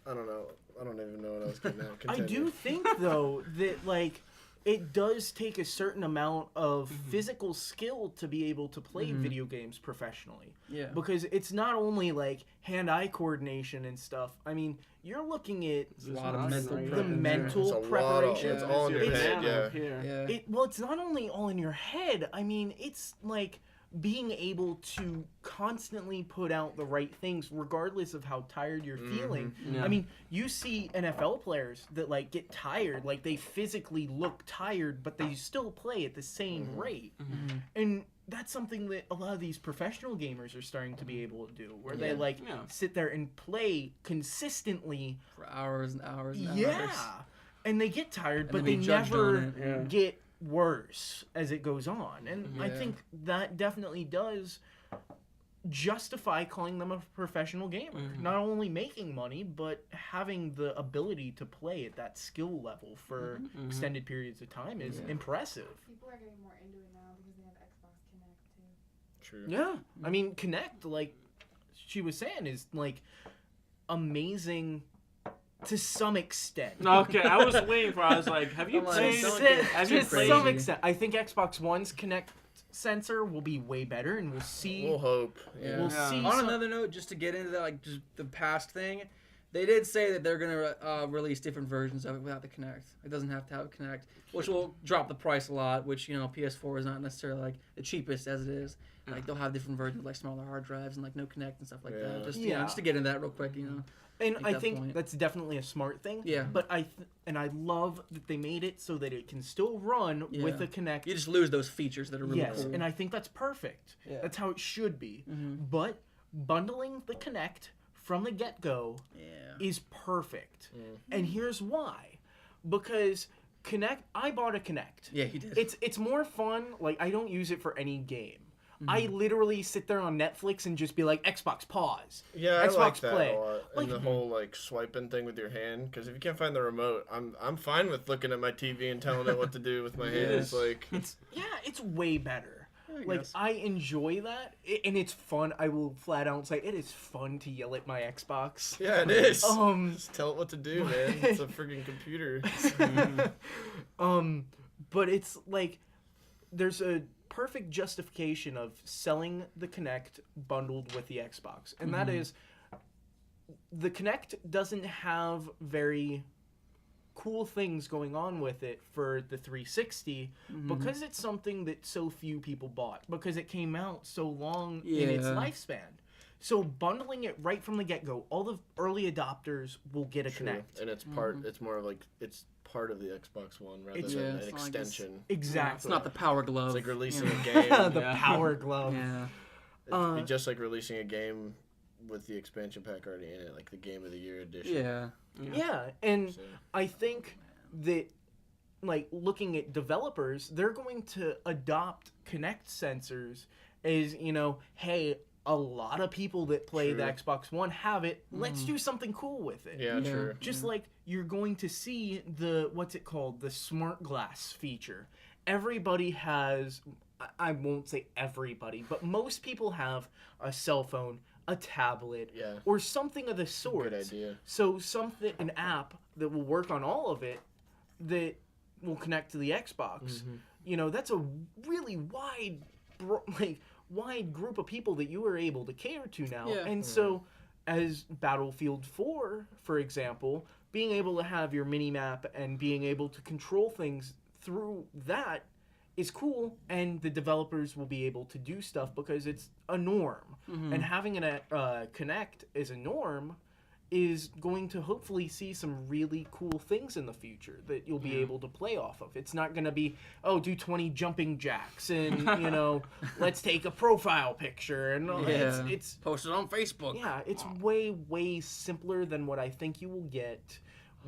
Speaker 2: I don't know. I don't even know what I was getting at.
Speaker 1: I
Speaker 2: Continue.
Speaker 1: do think though that like it does take a certain amount of physical skill to be able to play video games professionally.
Speaker 3: Yeah.
Speaker 1: Because it's not only like hand-eye coordination and stuff. I mean, you're looking at
Speaker 3: There's a lot of mental
Speaker 1: the
Speaker 3: prep in there.
Speaker 1: mental
Speaker 2: It's a lot of-
Speaker 1: preparation.
Speaker 2: it's all in your
Speaker 1: It's-
Speaker 2: head, yeah.
Speaker 3: Yeah.
Speaker 1: Well, it's not only all in your head. I mean, it's like being able to constantly put out the right things regardless of how tired you're feeling.
Speaker 4: Yeah.
Speaker 1: I mean, you see NFL players that like get tired, like they physically look tired, but they still play at the same rate. And that's something that a lot of these professional gamers are starting to be able to do, where they like
Speaker 4: Yeah.
Speaker 1: sit there and play consistently.
Speaker 3: For hours and hours and hours.
Speaker 1: Yeah. And they get tired, but
Speaker 3: then
Speaker 1: they
Speaker 3: be judged
Speaker 1: never
Speaker 3: on it.
Speaker 4: Yeah.
Speaker 1: get worse as it goes on. And I
Speaker 3: Yeah.
Speaker 1: think that definitely does justify calling them a professional gamer. Not only making money, but having the ability to play at that skill level for extended periods of time is impressive.
Speaker 6: People are getting more into it now because they have Xbox Connect too.
Speaker 2: True.
Speaker 1: Yeah. I mean, Connect, like she was saying, is like amazing to some extent.
Speaker 4: Okay, I was waiting for. I was like, have you
Speaker 3: I'm like,
Speaker 4: played?
Speaker 3: don't
Speaker 1: To
Speaker 3: get
Speaker 4: Have you
Speaker 1: to
Speaker 4: played?
Speaker 1: some extent, I think Xbox One's Connect sensor will be way better, and we'll see.
Speaker 2: We'll hope.
Speaker 3: Yeah.
Speaker 1: We'll
Speaker 4: Yeah.
Speaker 1: see.
Speaker 3: On
Speaker 1: some-
Speaker 3: another note, just to get into that, like just the past thing, they did say that they're gonna release different versions of it without the Kinect. It doesn't have to have a Kinect, which will drop the price a lot. Which PS4 is not necessarily like the cheapest as it is. Like they'll have different versions, like smaller hard drives and like no Kinect and stuff like that.
Speaker 2: Yeah.
Speaker 3: Just
Speaker 1: Yeah.
Speaker 3: just to get into that real quick,
Speaker 1: And
Speaker 3: Make
Speaker 1: I
Speaker 3: that
Speaker 1: think
Speaker 3: point.
Speaker 1: that's definitely a smart thing.
Speaker 3: Yeah.
Speaker 1: But I love that they made it so that it can still run with
Speaker 3: Yeah.
Speaker 1: a Kinect.
Speaker 3: You just lose those features that are really
Speaker 1: Yes,
Speaker 3: cool.
Speaker 1: and I think that's perfect.
Speaker 3: Yeah.
Speaker 1: That's how it should be.
Speaker 3: Mm-hmm.
Speaker 1: But bundling the Kinect from the get-go
Speaker 3: Yeah.
Speaker 1: is perfect. And here's why. Because I bought a Kinect.
Speaker 3: Yeah, he did.
Speaker 1: It's more fun. Like, I don't use it for any game.
Speaker 3: Mm-hmm.
Speaker 1: I literally sit there on Netflix and just be like, Xbox pause.
Speaker 2: Yeah, I
Speaker 1: Xbox
Speaker 2: like that
Speaker 1: Play.
Speaker 2: a lot.
Speaker 1: Like-
Speaker 2: And the whole like swiping thing with your hand, because if you can't find the remote, I'm fine with looking at my TV and telling it what to do with my hands.
Speaker 4: is.
Speaker 2: Like,
Speaker 1: It's way better. Like,
Speaker 3: guess.
Speaker 1: I enjoy that, and it's fun. I will flat out say it is fun to yell at my Xbox.
Speaker 2: Yeah, it is.
Speaker 1: Just
Speaker 2: tell it what to do, man. It's a freaking computer.
Speaker 1: But it's like there's a perfect justification of selling the Kinect bundled with the Xbox, and that is the Kinect doesn't have very cool things going on with it for the 360 because it's something that so few people bought because it came out so long in its lifespan. So bundling it right from the get-go, all the early adopters will get a Kinect.
Speaker 2: And it's part. It's more of like it's part of the Xbox One rather than an
Speaker 3: it's like
Speaker 2: extension.
Speaker 1: Exactly.
Speaker 3: It's not the Power Glove.
Speaker 2: It's like releasing a game.
Speaker 1: the Power Glove.
Speaker 3: Yeah.
Speaker 2: It'd be just like releasing a game with the expansion pack already in it, like the Game of the Year edition.
Speaker 1: Yeah, and
Speaker 2: So,
Speaker 1: I think that, like, looking at developers, they're going to adopt Kinect sensors as, you know, hey, a lot of people that play the Xbox One have it. Let's do something cool with it.
Speaker 2: yeah, true.
Speaker 1: Just like you're going to see the, what's it called? The smart glass feature. Everybody has, I won't say everybody, but most people have a cell phone, a tablet, or something of the sort.
Speaker 2: Good idea.
Speaker 1: So an app that will work on all of it that will connect to the Xbox. You know, that's a really wide group of people that you are able to cater to now. And so as Battlefield 4, for example, being able to have your mini map and being able to control things through that is cool, and the developers will be able to do stuff because it's a norm. And having a Kinect as a norm is going to hopefully see some really cool things in the future that you'll be able to play off of. It's not going to be, oh, do 20 jumping jacks and, you know, let's take a profile picture. And it's
Speaker 3: post it on Facebook.
Speaker 1: Yeah, it's way, way simpler than what I think you will get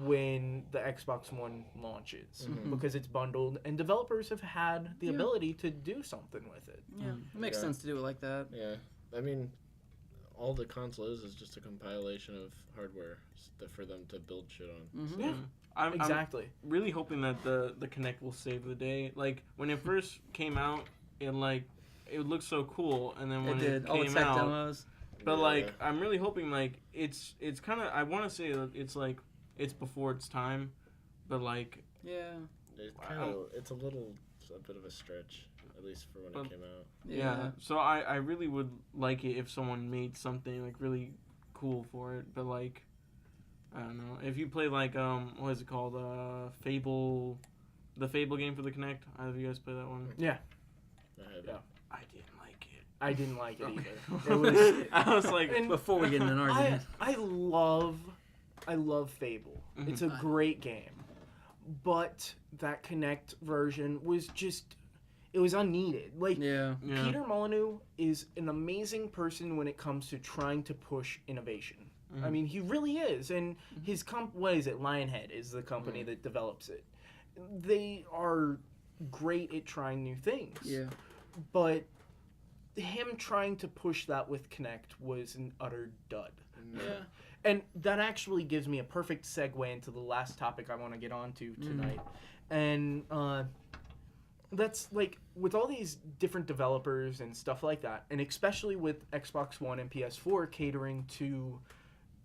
Speaker 1: when the Xbox One launches because it's bundled and developers have had the ability to do something with it.
Speaker 3: Yeah, it makes sense to do it like that.
Speaker 2: Yeah, I mean, all the console is just a compilation of hardware for them to build shit on.
Speaker 1: Yeah,
Speaker 4: I'm
Speaker 1: exactly.
Speaker 4: really hoping that the Kinect will save the day. Like, when it first came out, it looked so cool, and then when it
Speaker 3: all the
Speaker 4: came
Speaker 3: tech
Speaker 4: out,
Speaker 3: demos.
Speaker 4: but like I'm really hoping like it's kind of, I want to say that it's like it's before its time, but like
Speaker 2: It's a bit of a stretch, at least for when it came out.
Speaker 4: Yeah. So I really would like it if someone made something like really cool for it, but like I don't know, if you play like what is it called, Fable, the Fable game for the Kinect. Have you guys played that one?
Speaker 1: Yeah.
Speaker 4: I didn't like it.
Speaker 1: I didn't like it
Speaker 4: Okay.
Speaker 1: either.
Speaker 4: I was like,
Speaker 1: And
Speaker 3: Before we get in an argument.
Speaker 1: I love Fable. It's a great game. But that Kinect version was just, it was unneeded. Like, Peter Molyneux is an amazing person when it comes to trying to push innovation. I mean, he really is. And his what is it? Lionhead is the company that develops it. They are great at trying new things.
Speaker 3: Yeah.
Speaker 1: But him trying to push that with Kinect was an utter dud.
Speaker 3: Yeah.
Speaker 1: And that actually gives me a perfect segue into the last topic I want to get onto tonight. And that's like, with all these different developers and stuff like that, and especially with Xbox One and PS4 catering to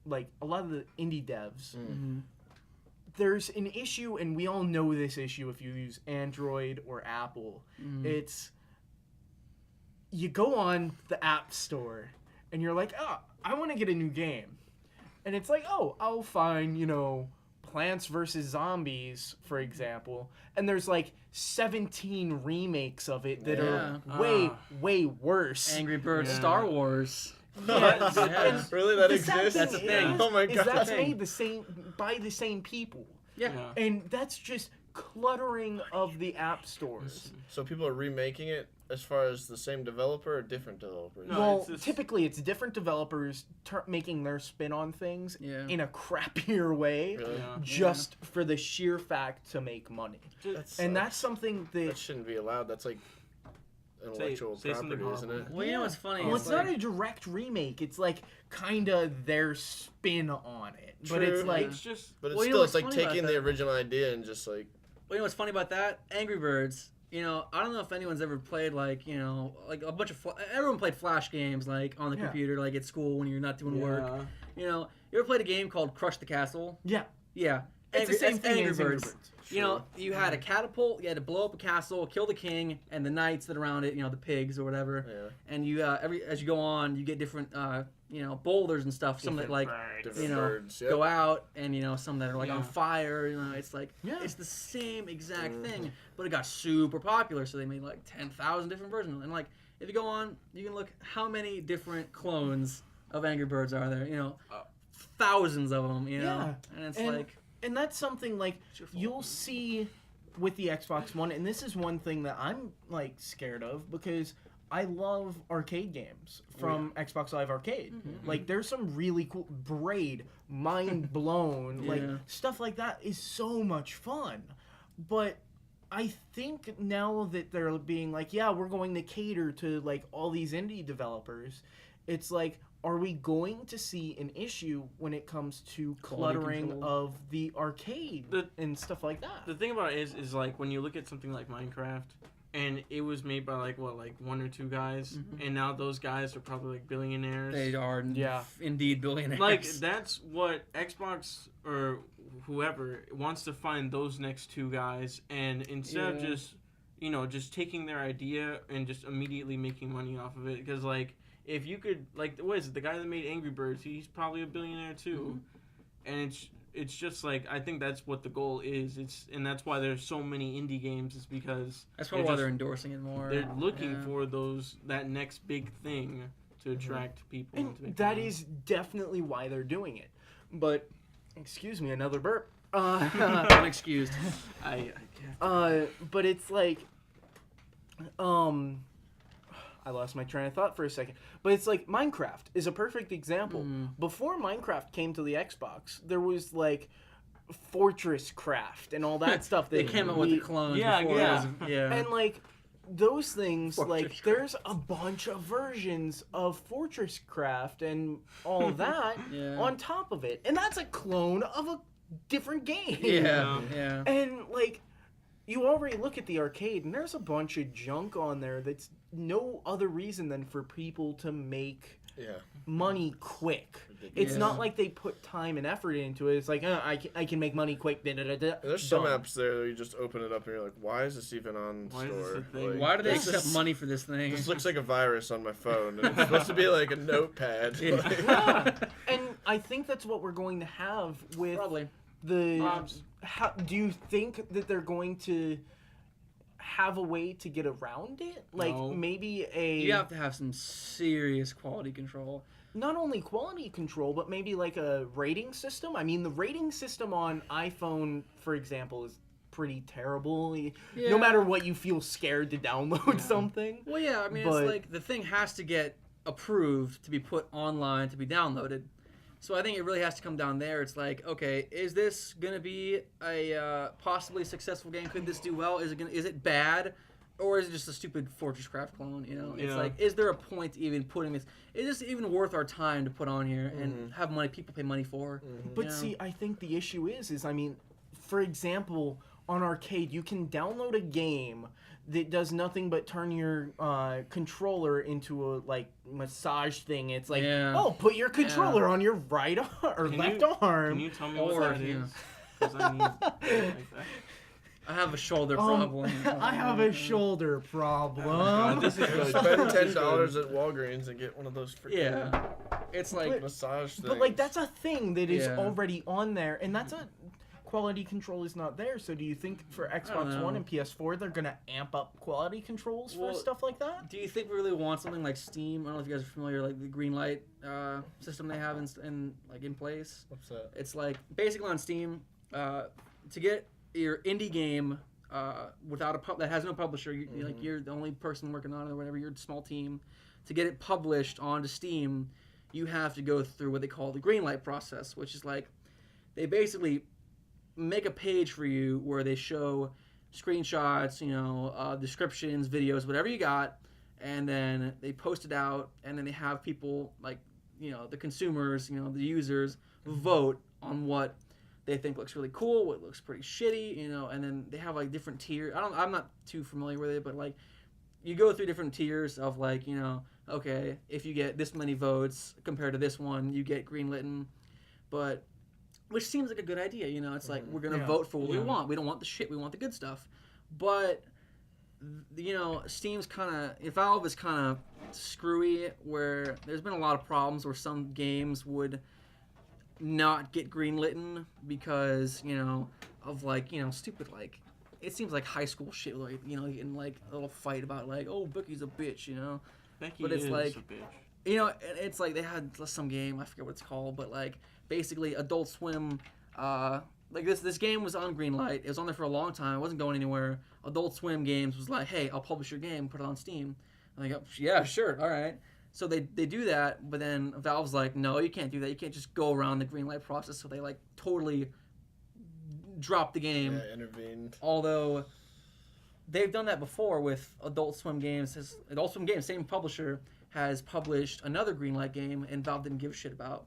Speaker 1: like a lot of the indie devs, there's an issue, and we all know this issue if you use Android or Apple. It's, you go on the App Store and you're like, oh, I want to get a new game. And it's like, oh, I'll find, you know, Plants vs. Zombies, for example. And there's like 17 remakes of it that are way worse.
Speaker 3: Angry Birds Star Wars.
Speaker 2: Really, that exists?
Speaker 3: That's a thing.
Speaker 2: Oh my god.
Speaker 1: That's made by the same people.
Speaker 3: Yeah.
Speaker 1: And that's just cluttering of the app stores.
Speaker 2: So people are remaking it as far as the same developer or different developers?
Speaker 4: No,
Speaker 1: Well,
Speaker 4: it's just-
Speaker 1: typically it's different developers making their spin on things
Speaker 3: Yeah.
Speaker 1: in a crappier way,
Speaker 2: Really?
Speaker 4: Yeah.
Speaker 1: just for the sheer fact to make money. And that's something
Speaker 2: that
Speaker 1: that...
Speaker 2: shouldn't be allowed. That's like intellectual
Speaker 4: say something
Speaker 2: property, isn't it?
Speaker 4: horrible.
Speaker 3: Well, you know what's funny?
Speaker 1: Well,
Speaker 3: It's
Speaker 1: it's not a direct remake. It's like kind of their spin on it. But
Speaker 2: True.
Speaker 1: it's like...
Speaker 4: It's just
Speaker 2: But it's
Speaker 3: Well, you
Speaker 2: still,
Speaker 3: know
Speaker 2: it's
Speaker 3: what's
Speaker 2: like
Speaker 3: funny about
Speaker 2: taking the
Speaker 3: that?
Speaker 2: original idea and just like
Speaker 3: Well, you know what's funny about that? Angry Birds You know, I don't know if anyone's ever played like, you know, like a bunch of everyone played Flash games like on the computer, like at school when you're not doing work. You know, you ever played a game called Crush the Castle?
Speaker 1: Yeah.
Speaker 3: Yeah.
Speaker 1: It's the same thing
Speaker 3: Angry
Speaker 1: as
Speaker 3: Birds.
Speaker 1: Angry Birds.
Speaker 3: You know, you had a catapult, you had to blow up a castle, kill the king, and the knights that are around it, you know, the pigs or whatever.
Speaker 2: Yeah.
Speaker 3: And you, as you go on, you get different, you know, boulders and stuff. Some that like,
Speaker 2: Different
Speaker 3: you know,
Speaker 2: birds. Yep.
Speaker 3: go out, and you know, some that are like on
Speaker 4: Yeah.
Speaker 3: fire. You know, it's like it's the same exact thing, but it got super popular, so they made like 10,000 different versions. And like, if you go on, you can look how many different clones of Angry Birds are there. You know, thousands of them. You know, and it's like.
Speaker 1: And that's something like you'll see with the Xbox One, and this is one thing that I'm like scared of because I love arcade games from Xbox Live Arcade. Like there's some really cool Braid, mind blown, like stuff like that is so much fun. But I think now that they're being like, yeah, we're going to cater to like all these indie developers, it's like, are we going to see an issue when it comes to cluttering of the arcade and stuff like that?
Speaker 4: The thing about it is like when you look at something like Minecraft, and it was made by like one or two guys, and now those guys are probably like billionaires.
Speaker 3: They are, indeed billionaires.
Speaker 4: Like that's what Xbox or whoever wants to find those next two guys, and instead of just just taking their idea and just immediately making money off of it, because like. If you could, like, what is it? The guy that made Angry Birds, he's probably a billionaire too, and it's just like I think that's what the goal is. And that's why there's so many indie games. Is because
Speaker 3: that's probably why they're endorsing it more.
Speaker 4: They're looking for that next big thing to attract people.
Speaker 1: And that is definitely why they're doing it. But excuse me, another burp.
Speaker 3: Unexcused.
Speaker 1: But it's like, I lost my train of thought for a second. But it's like Minecraft is a perfect example. Before Minecraft came to the Xbox, there was like Fortress Craft and all that stuff.
Speaker 3: They came out with the clones.
Speaker 1: And like those things, like there's a bunch of versions of Fortress Craft and all that on top of it. And that's a clone of a different game.
Speaker 3: Yeah.
Speaker 1: And like you already look at the arcade and there's a bunch of junk on there that's no other reason than for people to make money quick. It's not like they put time and effort into it. It's like, I can make money quick.
Speaker 2: There's some apps there that you just open it up and you're like, why is this even on store?
Speaker 4: Like,
Speaker 3: why do they accept money for this thing?
Speaker 2: This looks like a virus on my phone. And it's supposed to be like a notepad.
Speaker 1: And I think that's what we're going to have with
Speaker 3: probably
Speaker 1: the... do you think that they're going to have a way to get around it? Like maybe
Speaker 3: you have to have some serious quality control.
Speaker 1: Not only quality control, but maybe like a rating system. I mean, the rating system on iPhone, for example, is pretty terrible. No matter what, you feel scared to download something.
Speaker 3: Well, yeah, I mean, it's like the thing has to get approved to be put online to be downloaded. So I think it really has to come down there. It's like, okay, is this gonna be a possibly successful game? Could this do well? Is it bad, or is it just a stupid Fortress Craft clone? You know, it's like, is there a point to even putting this? Is this even worth our time to put on here and have people pay money for?
Speaker 1: But see, I think the issue is I mean, for example, on arcade, you can download a game that does nothing but turn your controller into a like massage thing. It's like, put your controller on your right arm or left arm.
Speaker 4: Can you tell me what that is? 'Cause I need like that.
Speaker 3: I have a shoulder problem.
Speaker 1: I have a shoulder problem.
Speaker 4: This is good.
Speaker 2: Spend $10 at Walgreens and get one of those freaking
Speaker 3: it's like
Speaker 2: massage things.
Speaker 1: But like that's a thing that is already on there, and that's a quality control is not there. So do you think for Xbox One and PS4 they're gonna amp up quality controls for stuff like that?
Speaker 3: Do you think we really want something like Steam? I don't know if you guys are familiar, like the green light system they have in place.
Speaker 2: What's that?
Speaker 3: It's like basically on Steam to get your indie game without that has no publisher. Like you're the only person working on it or whatever. You're a small team. To get it published onto Steam, you have to go through what they call the green light process, which is like they basically make a page for you where they show screenshots, descriptions, videos, whatever you got, and then they post it out, and then they have people like, the consumers, the users vote on what they think looks really cool, what looks pretty shitty, you know, and then they have like different tiers. I'm not too familiar with it, but like you go through different tiers of like, you know, okay, if you get this many votes compared to this one, you get greenlit, but which seems like a good idea, you know. It's like we're gonna vote for what we want. We don't want the shit. We want the good stuff. But you know, Valve is kind of screwy, where there's been a lot of problems where some games would not get greenlit because, you know, of like, you know, stupid, like, it seems like high school shit, like, you know, in like a little fight about like, oh, Bookie's a bitch, you know.
Speaker 4: Becky
Speaker 3: but it's
Speaker 4: is
Speaker 3: like,
Speaker 4: a bitch.
Speaker 3: you know, it's like they had some game, I forget what it's called, but like basically Adult Swim, like this game was on Greenlight. It was on there for a long time. It wasn't going anywhere. Adult Swim Games was like, hey, I'll publish your game, put it on Steam. I'm like, yeah, sure, all right. So they do that, but then Valve's like, no, you can't do that. You can't just go around the Greenlight process. So they like totally dropped the game.
Speaker 2: Yeah, intervened.
Speaker 3: Although they've done that before with Adult Swim Games. Adult Swim Games, same publisher, has published another Greenlight game, and Valve didn't give a shit about.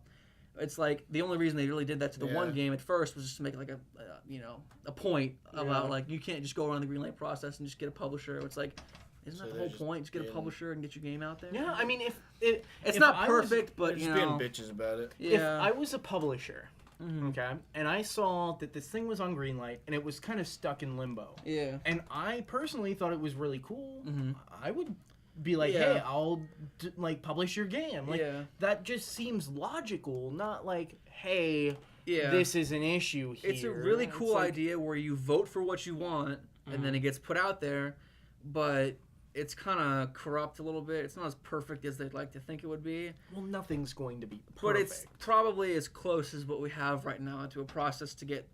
Speaker 3: It's like the only reason they really did that to the one game at first was just to make like a point about like you can't just go around the Greenlight process and just get a publisher. It's like, isn't that the whole point? Just get a publisher and get your game out there.
Speaker 1: Yeah, I mean,
Speaker 3: it's
Speaker 1: if
Speaker 3: not
Speaker 1: I
Speaker 3: perfect,
Speaker 2: They're
Speaker 3: but
Speaker 2: just
Speaker 3: you
Speaker 2: being
Speaker 3: know,
Speaker 2: bitches about it.
Speaker 1: if
Speaker 3: yeah.
Speaker 1: I was a publisher, okay, and I saw that this thing was on Greenlight and it was kind of stuck in limbo,
Speaker 3: Yeah.
Speaker 1: and I personally thought it was really cool, I would be like,
Speaker 3: Yeah.
Speaker 1: hey, I'll like publish your game. Like
Speaker 3: Yeah.
Speaker 1: that just seems logical, not like, hey,
Speaker 3: Yeah.
Speaker 1: this is an issue here.
Speaker 3: It's a really
Speaker 1: It's
Speaker 3: cool
Speaker 1: like-
Speaker 3: idea where you vote for what you want and then it gets put out there, but it's kind of corrupt a little bit. It's not as perfect as they'd like to think it would be.
Speaker 1: Well, nothing's going to be perfect.
Speaker 3: But it's probably as close as what we have right now to a process to get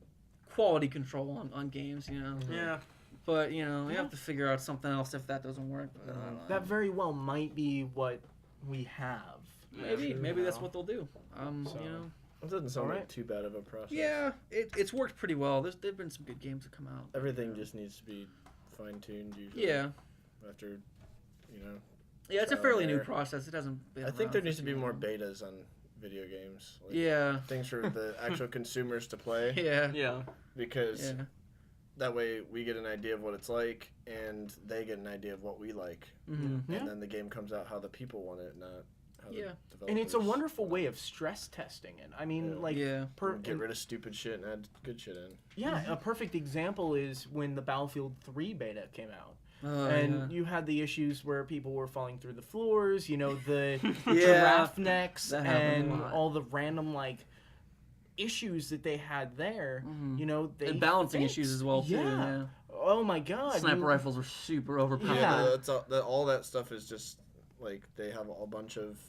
Speaker 3: quality control on games, you know?
Speaker 4: Yeah.
Speaker 3: But, you know, we have to figure out something else if that doesn't work. But I don't know.
Speaker 1: That very well might be what we have.
Speaker 3: Maybe that's what they'll do. You know?
Speaker 2: It doesn't sound
Speaker 1: Alright.
Speaker 2: like too bad of a process.
Speaker 3: Yeah, it's worked pretty well. There've been some good games that come out.
Speaker 2: Everything just needs to be fine-tuned usually.
Speaker 3: Yeah.
Speaker 2: After, you know.
Speaker 3: Yeah, it's a
Speaker 2: Trial
Speaker 3: fairly
Speaker 2: and
Speaker 3: new
Speaker 2: error.
Speaker 3: process. It hasn't been
Speaker 2: I think
Speaker 3: around
Speaker 2: there
Speaker 3: for
Speaker 2: needs to
Speaker 3: too
Speaker 2: be more
Speaker 3: long.
Speaker 2: betas on video games. Like,
Speaker 3: Yeah.
Speaker 2: Things for the actual consumers to play.
Speaker 3: Yeah.
Speaker 4: Yeah.
Speaker 2: Because
Speaker 3: Yeah.
Speaker 2: that way we get an idea of what it's like and they get an idea of what we like.
Speaker 3: Mm-hmm.
Speaker 1: Yeah.
Speaker 2: And then the game comes out how the people want it, not how the
Speaker 3: Yeah.
Speaker 2: developers.
Speaker 1: And it's a wonderful way of stress testing it. I mean,
Speaker 2: Yeah.
Speaker 1: like,
Speaker 3: Yeah.
Speaker 2: Get rid of stupid shit and add good shit in.
Speaker 1: yeah, a perfect example is when the Battlefield 3 beta came out.
Speaker 3: Oh,
Speaker 1: And you had the issues where people were falling through the floors, you know, the
Speaker 3: Yeah.
Speaker 1: giraffe necks
Speaker 3: That happened a
Speaker 1: and
Speaker 3: lot.
Speaker 1: all the random, like, issues that they had there. You know, they
Speaker 3: and balancing
Speaker 1: fixed.
Speaker 3: issues as well, too.
Speaker 1: Yeah. Oh my god.
Speaker 3: Sniper
Speaker 1: you-
Speaker 3: rifles were super overpowered.
Speaker 1: Yeah.
Speaker 2: That's all that stuff is just like they have a bunch of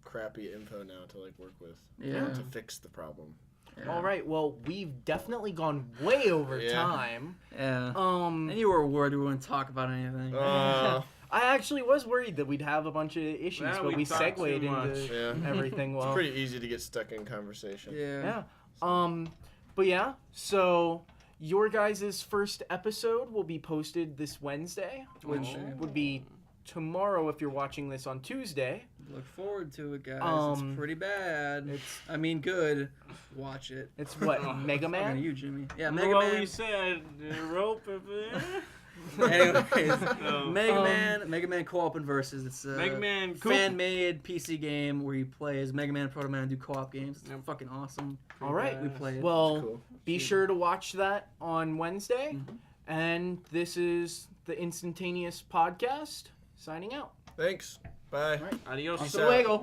Speaker 2: crappy info now to like work with
Speaker 3: Yeah.
Speaker 2: to fix the problem.
Speaker 3: Yeah.
Speaker 1: All right, well, we've definitely gone way over
Speaker 2: Yeah.
Speaker 1: time.
Speaker 3: Yeah. And you were worried we wouldn't talk about anything.
Speaker 2: Uh,
Speaker 1: I actually was worried that we'd have a bunch of issues,
Speaker 4: Yeah,
Speaker 1: but
Speaker 4: we
Speaker 1: we
Speaker 4: talked
Speaker 1: segued
Speaker 4: too much.
Speaker 1: into
Speaker 2: yeah.
Speaker 1: everything well.
Speaker 2: It's pretty easy to get stuck in conversation.
Speaker 3: yeah.
Speaker 1: Yeah. But yeah, so your guys' first episode will be posted this Wednesday, which
Speaker 3: Oh.
Speaker 1: would be tomorrow if you're watching this on Tuesday.
Speaker 3: Look forward to it, guys.
Speaker 1: Um,
Speaker 3: it's pretty bad.
Speaker 1: it's-
Speaker 3: I mean, good. Watch it.
Speaker 1: It's what, Mega
Speaker 3: Talking to
Speaker 1: Man?
Speaker 3: you, Jimmy. Yeah,
Speaker 4: Remember
Speaker 3: Mega
Speaker 4: what
Speaker 3: Man.
Speaker 4: we said? Rope.
Speaker 3: Anyways,
Speaker 4: No.
Speaker 3: Mega Man co-op and versus. It's a
Speaker 4: Mega Man
Speaker 3: fan-made PC game where you play as Mega Man and Proto Man and do co-op games. It's fucking awesome.
Speaker 1: All right.
Speaker 3: We play it.
Speaker 1: Well,
Speaker 2: Cool.
Speaker 1: be sure to watch that on Wednesday.
Speaker 3: Mm-hmm.
Speaker 1: And this is the Instantaneous Podcast, signing out.
Speaker 2: Thanks. Bye.
Speaker 4: Adios.
Speaker 1: Hasta luego.